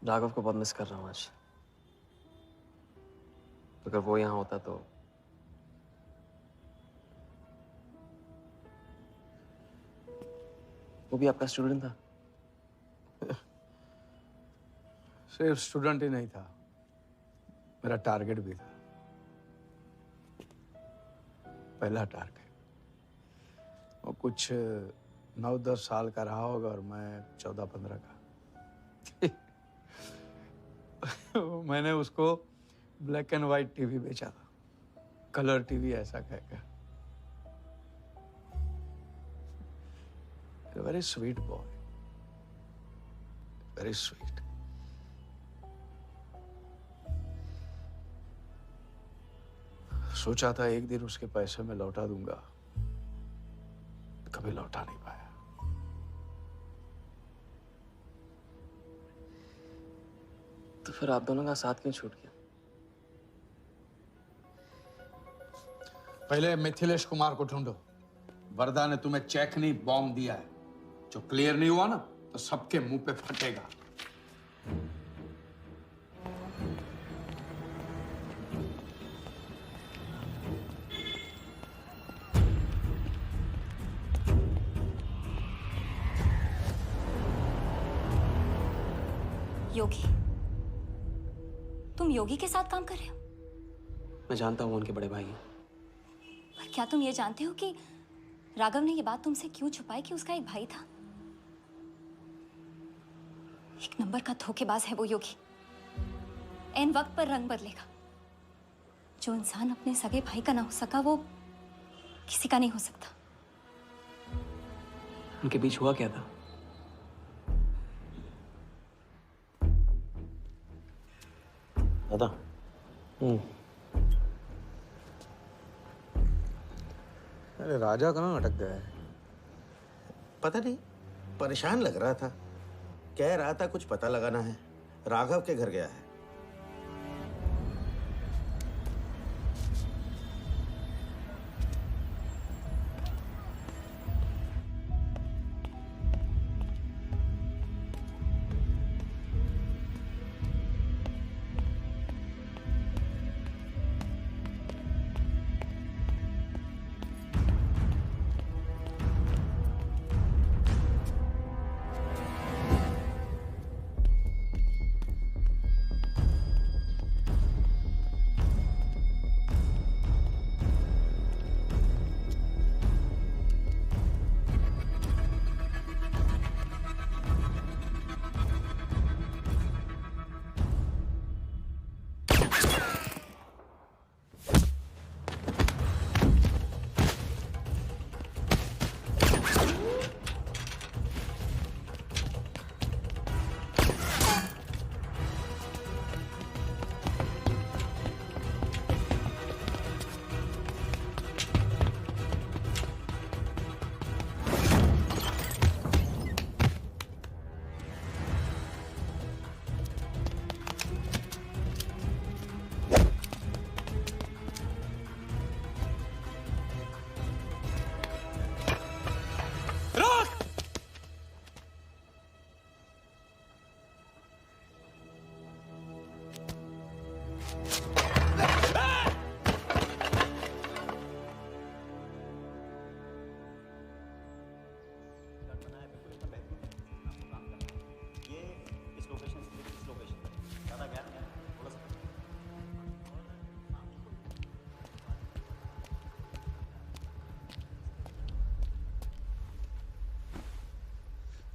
राघव को बहुत मिस कर रहा हूँ आज। अगर वो यहाँ होता तो वो भी आपका स्टूडेंट था। सिर्फ स्टूडेंट ही नहीं था, मेरा टारगेट भी था। पहला टारगेट। वो कुछ 9-10 साल का रहा होगा और मैं 14-15 का। मैंने उसको ब्लैक एंड व्हाइट टीवी बेचा था, कलर टीवी ऐसा कहकर। Very sweet boy, very sweet. सोचा था एक दिन उसके पैसे में लौटा दूंगा, कभी लौटा नहीं पाया। तो फिर आप दोनों का साथ क्यों छूट गया? पहले मिथिलेश कुमार को ढूंढो। वरदा ने तुम्हें चेक नहीं बॉम्ब दिया है। जो क्लियर नहीं हुआ ना तो सबके मुंह पे फटेगा। योगी, तुम योगी के साथ काम कर रहे हो? मैं जानता हूँ उनके बड़े भाई हैं। पर क्या तुम ये जानते हो कि राघव ने ये बात तुमसे क्यों छुपाई कि उसका एक भाई था? एक नंबर का धोखेबाज है वो योगी। एन वक्त पर रंग बदलेगा। जो इंसान अपने सगे भाई का ना हो सका वो किसी का नहीं हो सकता। उनके बीच हुआ क्या था? दादा। अरे राजा कहाँ अटक गया है? पता नहीं, परेशान लग रहा था। कह रहा था कुछ पता लगाना है। राघव के घर गया है।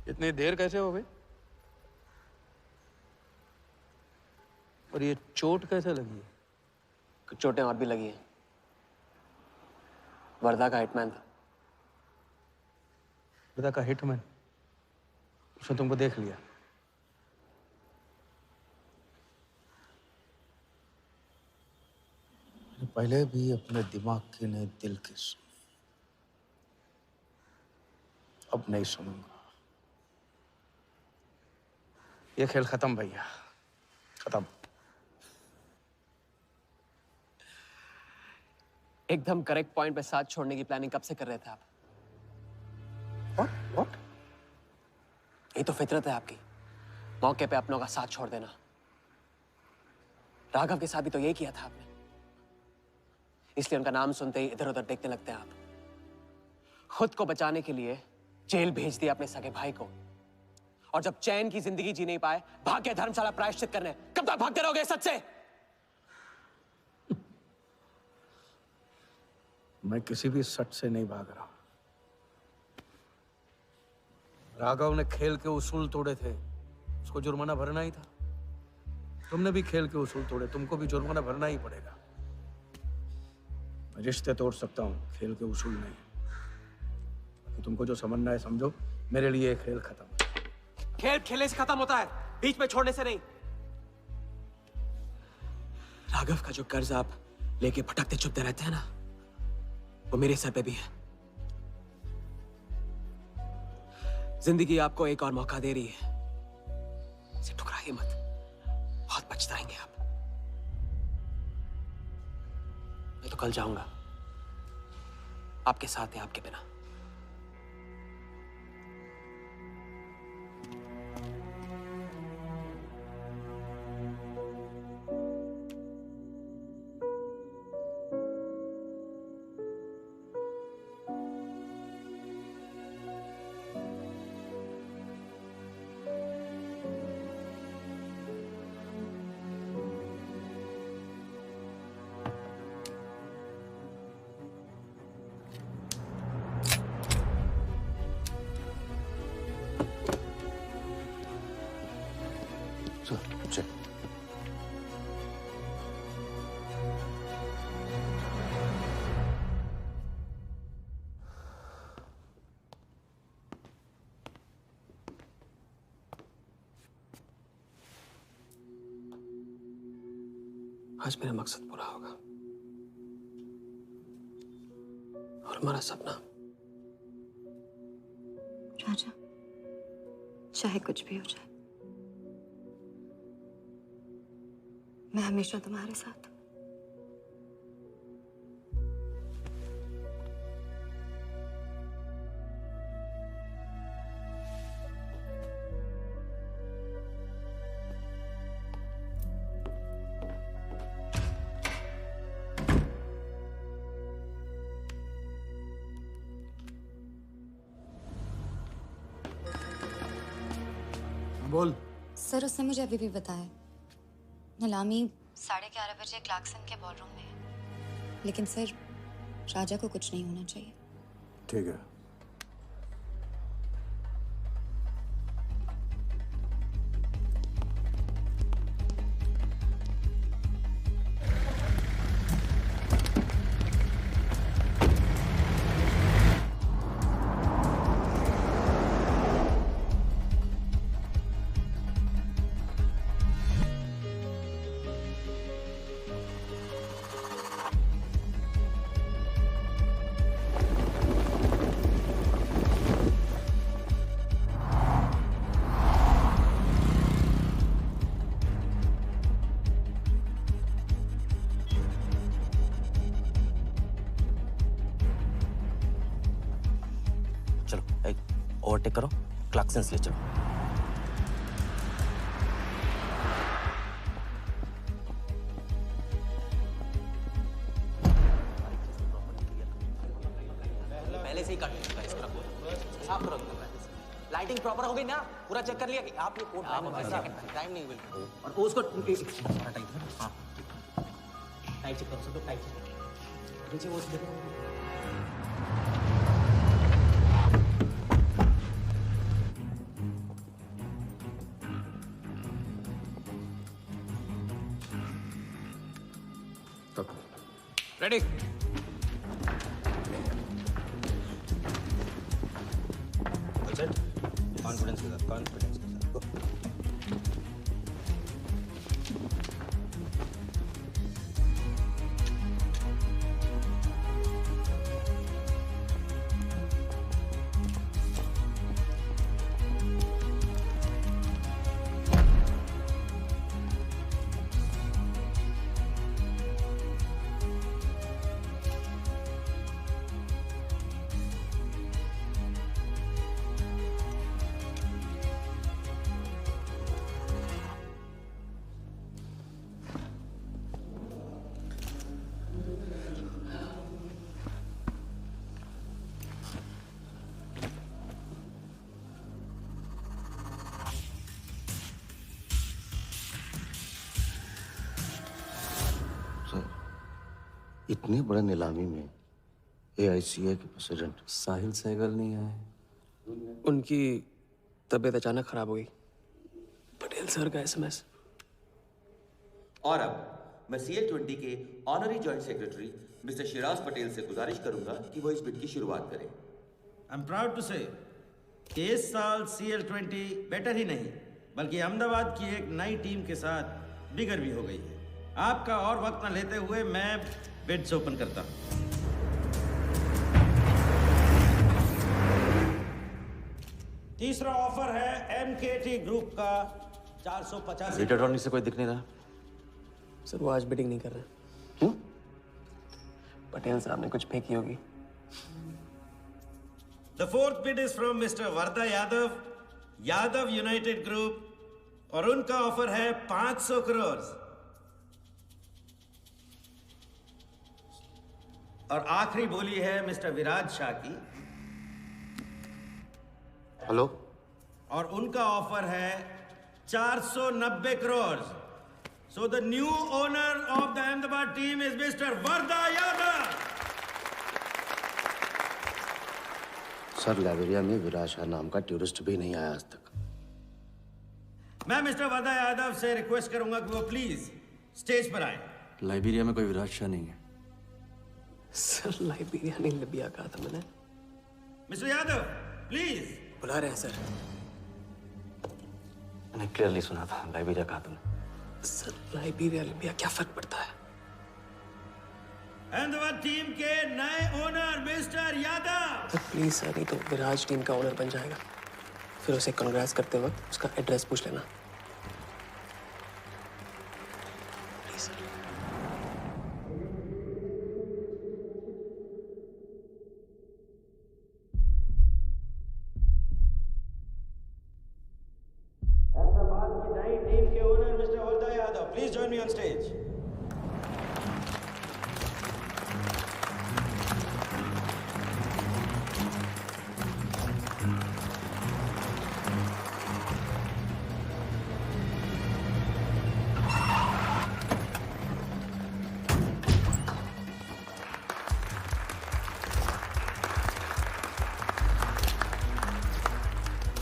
इतनी देर कैसे हो गई? और ये चोट कैसे लगी है? कुछ चोटें और भी लगी हैं। वर्धा का हिटमैन था। वर्धा का हिटमैन? उसने तुमको देख लिया? मैंने पहले भी अपने दिमाग की नहीं दिल की सुनी। अब नहीं सुनूंगा। ये खेल खत्म भैया, खत्म। एकदम करेक्ट पॉइंट पे साथ छोड़ने की प्लानिंग कब से कर रहे थे आप? What? ये तो फितरत है आपकी, मौके पे अपनों का साथ छोड़ देना। राघव के साथ भी तो यही किया था आपने, इसलिए उनका नाम सुनते ही इधर उधर देखने लगते हैं आप। खुद को बचाने के लिए जेल भेज दिया अपने सगे भाई को, और जब चैन की जिंदगी जी नहीं पाए भाग के धर्मशाला प्रायश्चित करने। कब तक भागते रहोगे सच से? मैं किसी भी सच से नहीं भाग रहा। राघव ने खेल के उसूल तोड़े थे, उसको जुर्माना भरना ही था। तुमने भी खेल के उसूल तोड़े, तुमको भी जुर्माना भरना ही पड़ेगा। मैं रिश्ते तोड़ सकता हूँ, खेल के उसूल नहीं। तो तुमको जो समझना है समझो, मेरे लिए खेल खत्म। खेल खेलने से खत्म होता है, बीच में छोड़ने से नहीं। राघव का जो कर्ज आप लेके भटकते चुपते रहते हैं ना, वो मेरे सर पे भी है। जिंदगी आपको एक और मौका दे रही है, इसे ठुकराइए मत, बहुत पछताएंगे आप। मैं तो कल जाऊंगा, आपके साथ है, आपके बिना। चल। आज मेरा मकसद पूरा होगा और हमारा सपना। राजा, चाहे कुछ भी हो जाए, मैं हमेशा तुम्हारे साथ हूं। बोल। सर, उसने मुझे अभी भी बताया नीलामी 11:30 बजे क्लार्कसन के बॉलरूम में है। लेकिन सर, राजा को कुछ नहीं होना चाहिए। ठीक है। चलो एक ओवरटेक करो, क्लार्कसन ले चलो। पहले से ही काट चुका है इसका। साफ करो, लाइटिंग प्रॉपर हो गई ना? पूरा चेक कर लिया कि आप ये कोड टाइम नहीं बिल्कुल। और उसको टाइट, हाँ टाइट चेक करो, सब लोग टाइट चेक करो। नीचे वो देखो। रेडी? कॉन्फिडेंस के साथ, कॉन्फिडेंस के साथ गो। इतनी बड़े नीलामी में AICA के प्रेसिडेंट साहिल सहगल नहीं आए। उनकी तबीयत अचानक खराब हो गई। पटेल सर का SMS। और अब मैं CL20 के honorary joint secretary mister Shiraz Patel से गुजारिश करूंगा कि वो इस बिट की शुरुआत करें। आई एम प्राउड टू से कि इस साल CL20 बेटर ही नहीं बल्कि अहमदाबाद की एक नई टीम के साथ बिगर भी हो गई है। आपका और वक्त न लेते हुए मैं बिड्स ओपन करता हूं। तीसरा ऑफर है एमकेटी ग्रुप का 450। रीड अटॉर्नी से कोई दिख नहीं रहा। सर वो आज बिडिंग नहीं कर रहे। क्यों? पटेल साहब ने कुछ फेंकी होगी। The fourth bid is from Mr. Varda Yadav, Yadav United Group, और उनका ऑफर है 500 करोड़। और आखिरी बोली है मिस्टर विराज शाह की। हेलो। और उनका ऑफर है 490 crore. So the new owner of the Ahmedabad team is Mr. Varda Yadav. Sir Liberia में विराज शाह नाम का टूरिस्ट भी नहीं आया आज तक। मैं मिस्टर वर्दा यादव से रिक्वेस्ट करूंगा कि वो प्लीज स्टेज पर आए। लाइब्रेरिया में कोई विराज शाह नहीं है। सर लाइब्रेरिया नहीं लिबिया कहा था मैंने। Mister Yadav please. बुला रहे हैं सर। मैंने क्लियरली सुना था लाइब्रेरिया कहा तुमने। सर लाइब्रेरिया लिबिया क्या फर्क पड़ता है? अहमदाबाद टीम के नए owner mister Yadav. Sir please sir, नहीं तो विराज टीम का ओनर बन जाएगा। फिर उसे कांग्रेस करते वक्त उसका एड्रेस पूछ लेना। Please sir. अहमदाबाद की नई टीम के owner mister Varda Yadav, please join me on stage.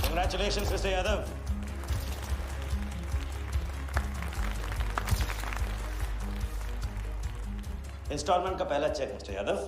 Congratulations, Mr. Yadav. Instalment का पहला चेक मिस्टर यादव।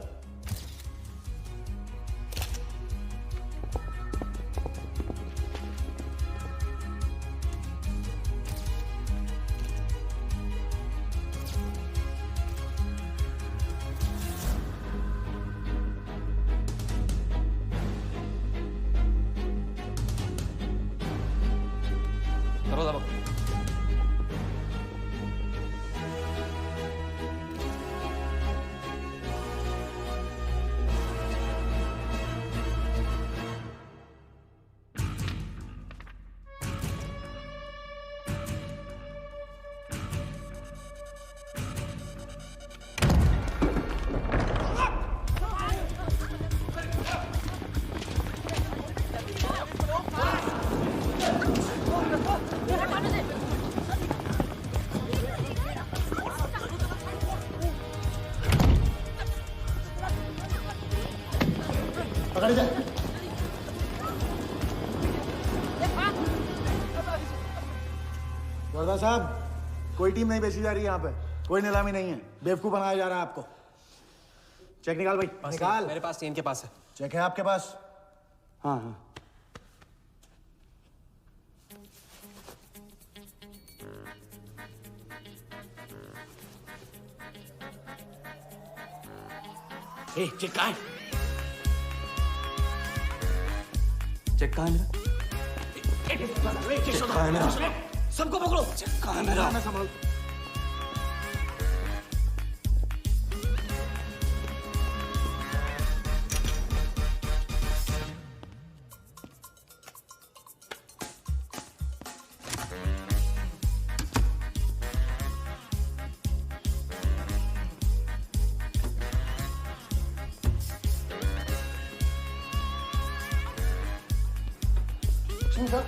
वर्दा साहब, कोई टीम नहीं बेची जा रही है यहाँ पे। कोई नीलामी नहीं है। बेवकूफ बनाया जा रहा है आपको। चेक निकाल भाई, निकाल। मेरे पास नहीं, इनके पास है। चेक है आपके पास? हाँ हाँ। चेक कहाँ है? चेक कहाँ है मेरा? चेक कहाँ है मेरा? सबको पकड़ो। चेक कहाँ है मेरा? मैं संभाल। Sir, hello.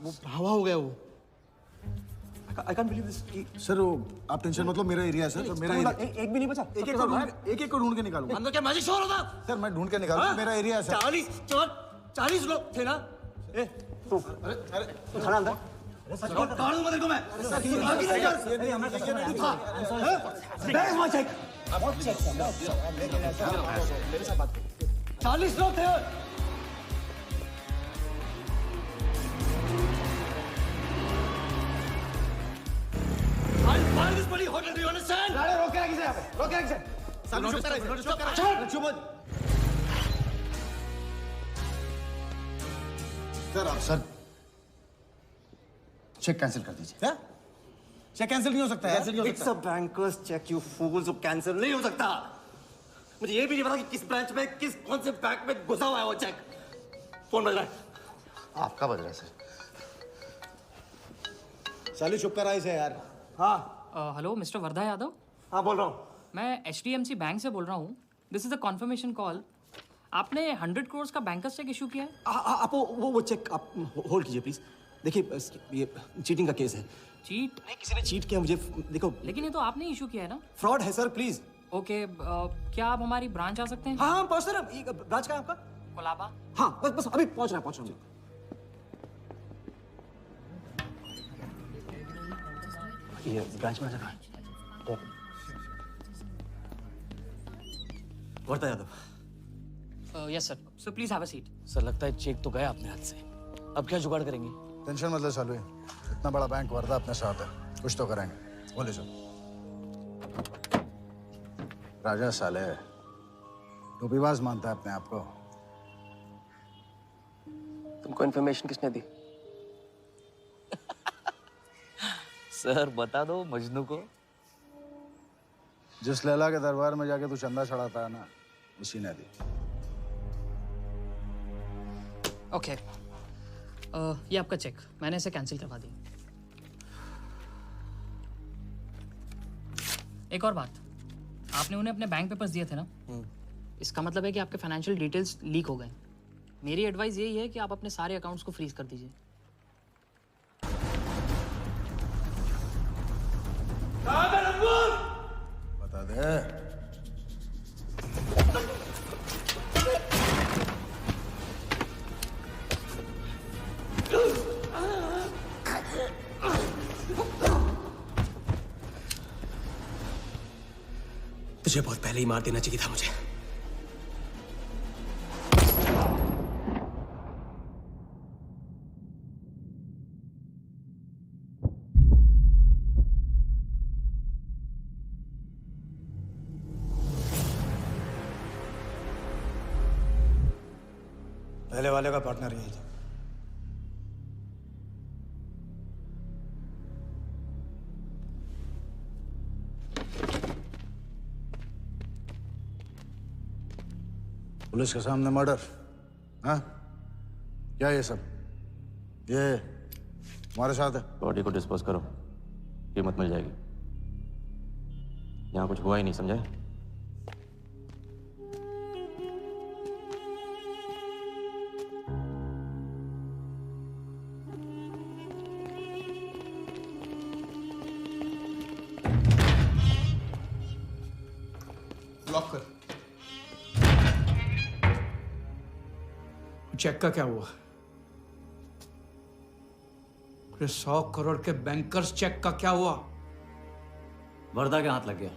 वो हवा हो गया वो। I can't believe this. Sir वो आप टेंशन मतलब मेरा एरिया है सर। तो मेरा एरिया एक भी नहीं बचा। एक को ढूंढ के निकालूंगा। अंदर क्या मैजिक शोर होता? सर मैं ढूंढ के निकालूंगा। मेरा एरिया है सर। 40 लोग थे ना? अरे खड़ा अंदर। काटूंगा तेरे को मैं। आगे लेकर। Where is my check? 40 लोग थे। I'll fire this bloody hotel. Do you understand? अरे रोक के रखिए यहाँ पे, रोक के रखिए। सामने चुप करा, चुप बोल। सर चेक कैंसिल कर दीजिए। क्या? चेक कैंसिल नहीं हो सकता है? कैंसिल नहीं हो It's a banker's check, you fools. वो कैंसिल नहीं हो सकता। मुझे ये भी नहीं पता कि किस ब्रांच में, कौन से बैंक में घुसा हुआ है वो चेक। फोन बज रहा है। आपका बज रहा है सर। साली चुप करा इसे यार। हाँ। Hello mister Wardha Yadav. हाँ बोल रहा हूँ। मैं HDMC बैंक से बोल रहा हूँ। This is a confirmation call. आपने 100 करोड़ का बैंकर्स चेक इशू किया है? आप वो चेक आप होल्ड कीजिए प्लीज। देखिए ये चीटिंग का केस है। चीट? नहीं, किसी ने चीट किया मुझे। देखो लेकिन ये तो आपने इशू किया है ना? फ्रॉड है सर, प्लीज। ओके, क्या आप हमारी ब्रांच आ सकते हैं? हाँ पहुँच रहे हैं। ब्रांच का है आपका? कोलाबा। हाँ बस अभी पहुँच रहा हूँ। ये ब्रांच में आ जाना। Wardha Yadav. Yes sir, so please have a seat. Sir लगता है चेक तो गया अपने हाथ से। अब क्या जुगाड़ करेंगे? टेंशन मत ले सालू, इतना बड़ा बैंक वर्धा अपने साथ है, कुछ तो करेंगे। बोले सर। राजा साले टोपीबाज मानता है अपने आप को। तुमको इन्फॉर्मेशन किसने दी? सर बता दो मजनू को। जिस लैला के दरबार में जाके तू चंदा चढ़ाता है ना, उसी ने दी। ओके, ये आपका चेक, मैंने इसे कैंसिल करवा दी। एक और बात, आपने उन्हें अपने बैंक पेपर्स दिए थे ना? इसका मतलब है कि आपके फाइनेंशियल डिटेल्स लीक हो गए। मेरी एडवाइस यही है कि आप अपने सारे अकाउंट्स को फ्रीज कर दीजिए। बता दे। तुझे बहुत पहले ही मार देना चाहिए था मुझे। पहले वाले का पार्टनर यही था। पुलिस के सामने मर्डर, हाँ? क्या ये सब? ये हमारे साथ है। बॉडी को डिस्पोज करो, कीमत मिल जाएगी। यहाँ कुछ हुआ ही नहीं, समझे? लॉक कर। चेक का क्या हुआ? 100 करोड़ के बैंकर्स चेक का क्या हुआ? वर्धा के हाथ लग गया।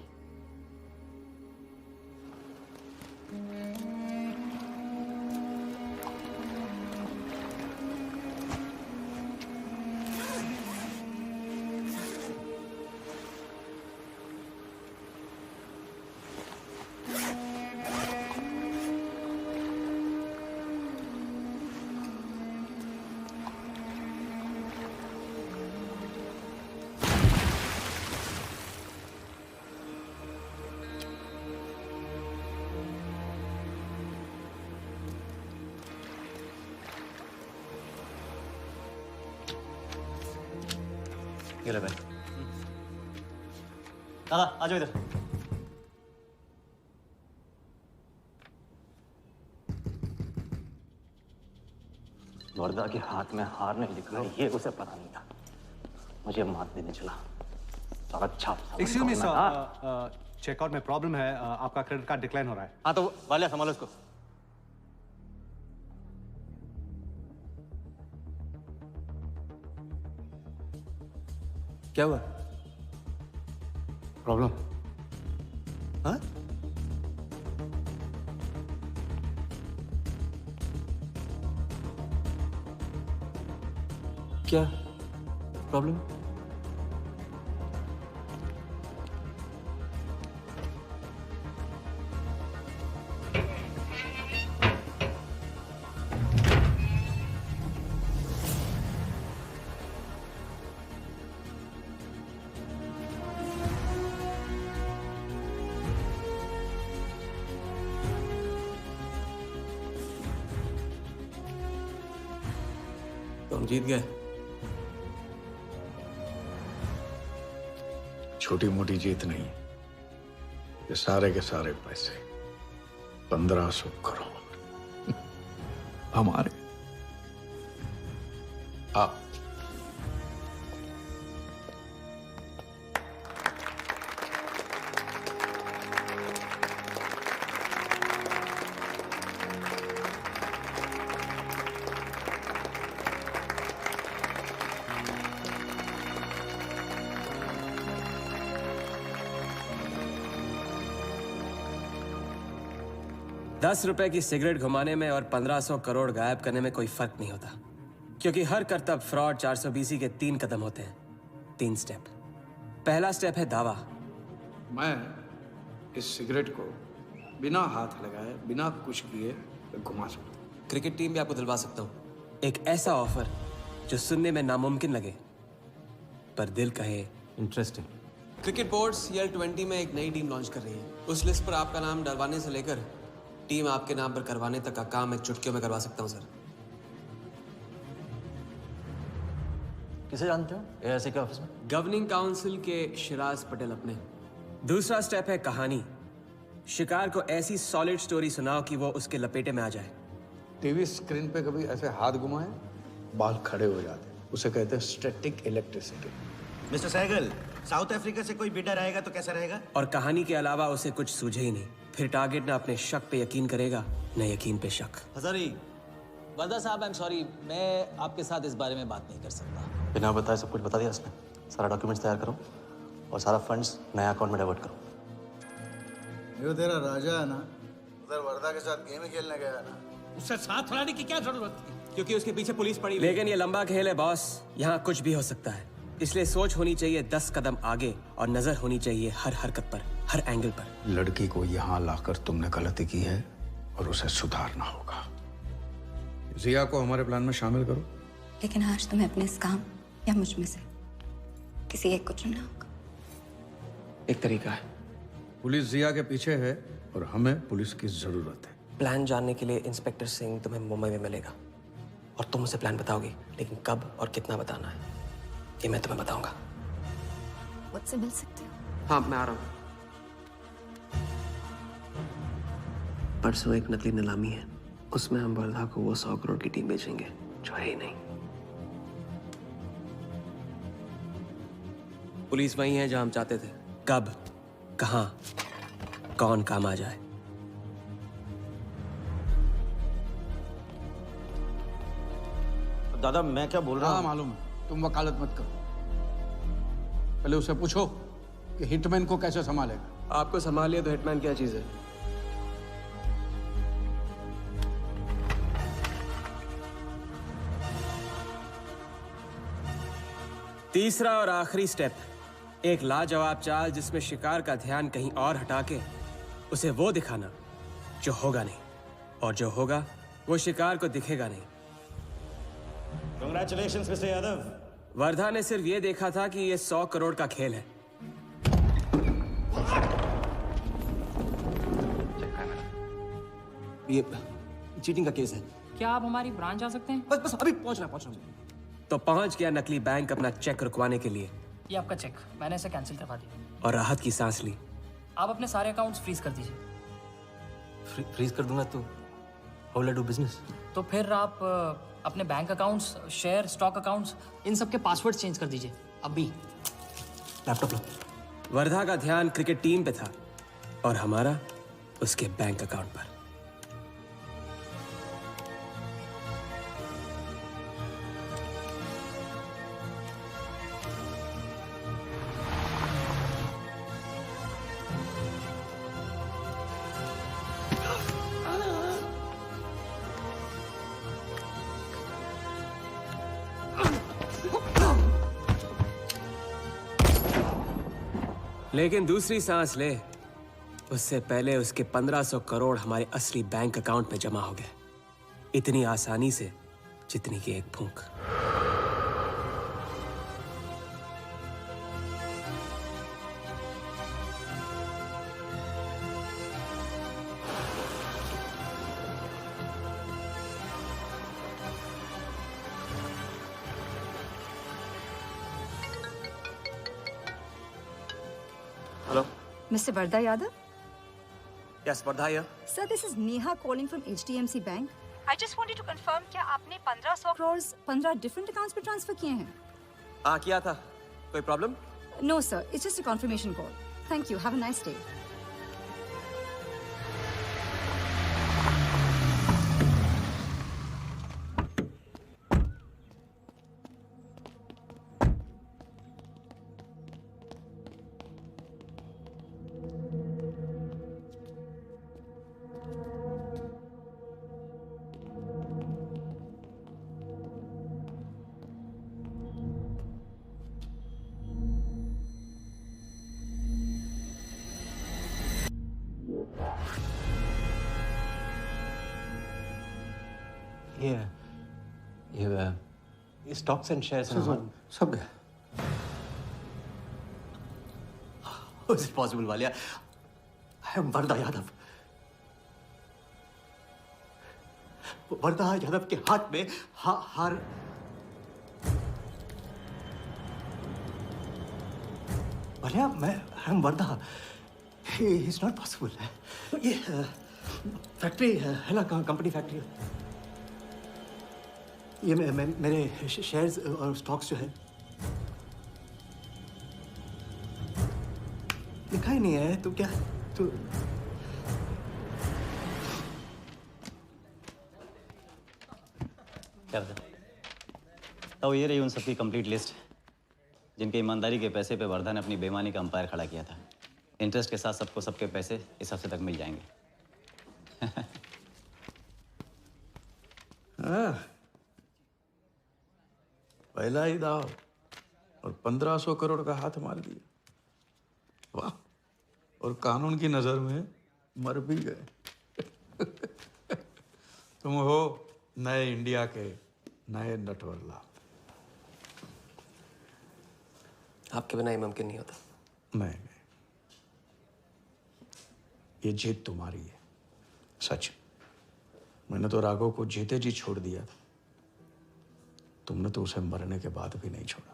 ये ले भाई। दादा आ जाओ इधर। वर्धा के हाथ में हार नहीं लिखा है, ये उसे पता नहीं था। मुझे मात देने चला। साला छाप। एक्सक्यूज मी सर, चेकआउट में प्रॉब्लम है। आपका क्रेडिट कार्ड डिक्लाइन हो रहा है। हाँ तो वाले संभालो इसको। क्या हुआ? प्रॉब्लम? हाँ? क्या प्रॉब्लम? तुम जीत गए। छोटी मोटी जीत नहीं, ये सारे के सारे पैसे 1500 करोड़ हमारे। आप ₹10 की सिगरेट घुमाने में और 1500 करोड़ गायब करने में कोई फर्क नहीं होता, क्योंकि हर करतब फ्रॉड 420 के 3 कदम होते हैं, 3 स्टेप। पहला स्टेप है दावा। मैं इस सिगरेट को बिना हाथ लगाए, बिना कुछ किए घुमा सकता हूँ। क्रिकेट टीम भी आपको दिलवा सकता हूँ। एक ऐसा ऑफर जो सुनने में नामुमकिन लगे पर दिल कहे इंटरेस्टिंग। क्रिकेट बोर्ड CL20 में एक नई टीम लॉन्च कर रही है। उस लिस्ट पर आपका नाम डलवाने से लेकर टीम आपके नाम पर करवाने तक का काम मैं चुटकियों में करवा सकता हूं सर। किसे जानते हो AIC के ऑफिस में? गवर्निंग काउंसिल के शिराज पटेल अपने। दूसरा स्टेप है कहानी। शिकार को ऐसी सॉलिड स्टोरी सुनाओ कि वो उसके लपेटे में आ जाए। टीवी स्क्रीन पे कभी ऐसे हाथ घुमाए, बाल खड़े हो जाते, उसे कहते हैं static electricity. Mister Sehgal, South Africa से कोई बिडर आएगा तो कैसा रहेगा? और कहानी के अलावा उसे कुछ सूझे ही नहीं। फिर टारगेट न अपने शक पे यकीन करेगा, न यकीन पे शक। हजारी, वर्दा साहब, आई एम सॉरी, मैं आपके साथ इस बारे में बात नहीं कर सकता। बिना बताए सब कुछ बता दिया उसने। सारा डॉक्यूमेंट्स तैयार करो और सारा फंड्स नया अकाउंट में डाइवर्ट करो। ये तेरा राजा है ना, उधर वर्दा के साथ गेम ही खेलने गया है ना। उससे साथ लाने की क्या जरूरत थी? क्योंकि उसके पीछे पुलिस पड़ी। लेकिन ये लंबा खेल है बॉस, यहाँ कुछ भी हो सकता है। इसलिए सोच होनी चाहिए 10 कदम आगे और नजर होनी चाहिए हर हरकत पर, हर एंगल पर। लड़की को यहाँ लाकर तुमने गलती की है और उसे सुधारना होगा। जिया को हमारे प्लान में शामिल करो। लेकिन आज तुम्हें अपने इस काम या मुझ में से किसी एक को चुनना होगा। एक तरीका है। पुलिस जिया के पीछे है और हमें पुलिस की जरूरत है। प्लान जानने के लिए इंस्पेक्टर सिंह तुम्हें मुंबई में मिलेगा और तुम उसे प्लान बताओगी, लेकिन कब और कितना बताना है ये मैं तुम्हें बताऊंगा। मुझसे मिल सकते हो? हाँ, मैं आ रहा हूँ। परसों एक नकली नीलामी है, उसमें हम वर्धा को वो 100 करोड़ की टीम बेचेंगे जो है ही नहीं। पुलिस वही है जहां हम चाहते थे। कब, कहां, कौन काम आ जाए। दादा, मैं क्या बोल रहा हूँ? हाँ मालूम है, तुम वकालत मत करो। पहले उसे पूछो कि हिटमैन को कैसे संभालेगा। आपको संभालिए तो हिटमैन क्या चीज है? तीसरा और आखिरी स्टेप, एक लाजवाब चाल जिसमें शिकार का ध्यान कहीं और हटा के उसे वो दिखाना जो होगा नहीं, और जो होगा वो शिकार को दिखेगा नहीं। Congratulations, Mr. यादव। वर्धा ने सिर्फ ये देखा था कि ये 100 करोड़ का खेल है। ये चीटिंग का केस है। क्या आप हमारी ब्रांच आ सकते हैं? बस अभी पहुंच रहा हूं। तो पहुंच गया नकली बैंक अपना चेक रुकवाने के लिए। ये आपका चेक, मैंने इसे कैंसिल करवा दिया। और राहत की सांस ली। आप अपने सारे अकाउंट्स फ्रीज कर दीजिए। फ्रीज कर दूंगा तो how will I do business? तो फिर आप अपने bank accounts, share, stock accounts, इन सब के पासवर्ड चेंज कर दीजिए अभी। लैपटॉप लो। वर्धा का ध्यान क्रिकेट टीम पे था और हमारा उसके बैंक अकाउंट पर। लेकिन दूसरी सांस ले, उससे पहले उसके 1500 करोड़ हमारे असली बैंक अकाउंट में जमा हो गए, इतनी आसानी से जितनी कि एक फूंक। Hello? Mr. Vardha Yadav? Yes, Vardha here. Sir, this is Neha calling from HDMC Bank. I just wanted to confirm क्या आपने 1500 crores 15 different accounts पे ट्रांसफर किए हैं? हाँ किया था। कोई problem? No sir, it's just a confirmation call. Thank you. Have a nice day. ये स्टॉक्स एंड शेयर्स सब गए। How is it possible, Valia? I am Vardha Yadav. वरदा यादव के हाथ में हार भलिया मैं हम वरदा इज नॉट पॉसिबल। ये फैक्ट्री है ना, कंपनी फैक्ट्री, ये मेरे शेयर्स और स्टॉक्स जो है लिखा ही नहीं है। तो क्या तो क्या तो ये रही उन सबकी कंप्लीट लिस्ट जिनके ईमानदारी के पैसे पे वर्धा ने अपनी बेईमानी का अंपायर खड़ा किया था। इंटरेस्ट के साथ सबको सबके पैसे इस हफ्ते तक मिल जाएंगे। हाँ, पहला ही दाव और 1500 करोड़ का हाथ मार दिया। वाह, और कानून की नजर में मर भी गए। तुम हो नए इंडिया के नए नटवरला। आपके बिना ये मुमकिन नहीं होता। नहीं, ये जीत तुम्हारी है, सच। मैंने तो राघव को जीते जी छोड़ दिया, तुमने तो उसे मरने के बाद भी नहीं छोड़ा।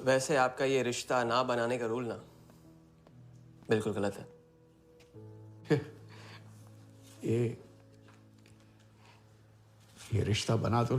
वैसे आपका ये रिश्ता ना बनाने का रूल ना बिल्कुल गलत है। ये रिश्ता बना तो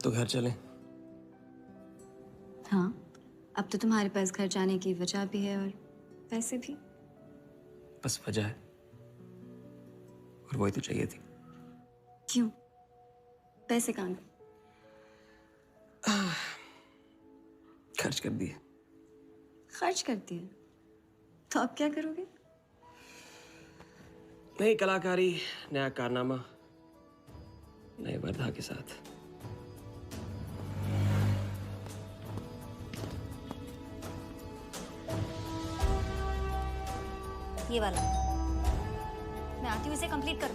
तो घर चले। हाँ, अब तो तुम्हारे पास घर जाने की वजह भी है और पैसे भी। बस वजह है और वही तो चाहिए थी। क्यों? पैसे कहाँ गए? खर्च कर दिए। खर्च कर दिए? तो अब क्या करोगे? नई कलाकारी, नया कारनामा, नए वर्धा के साथ। ये वाला मैं आती हूँ, इसे कंप्लीट करो।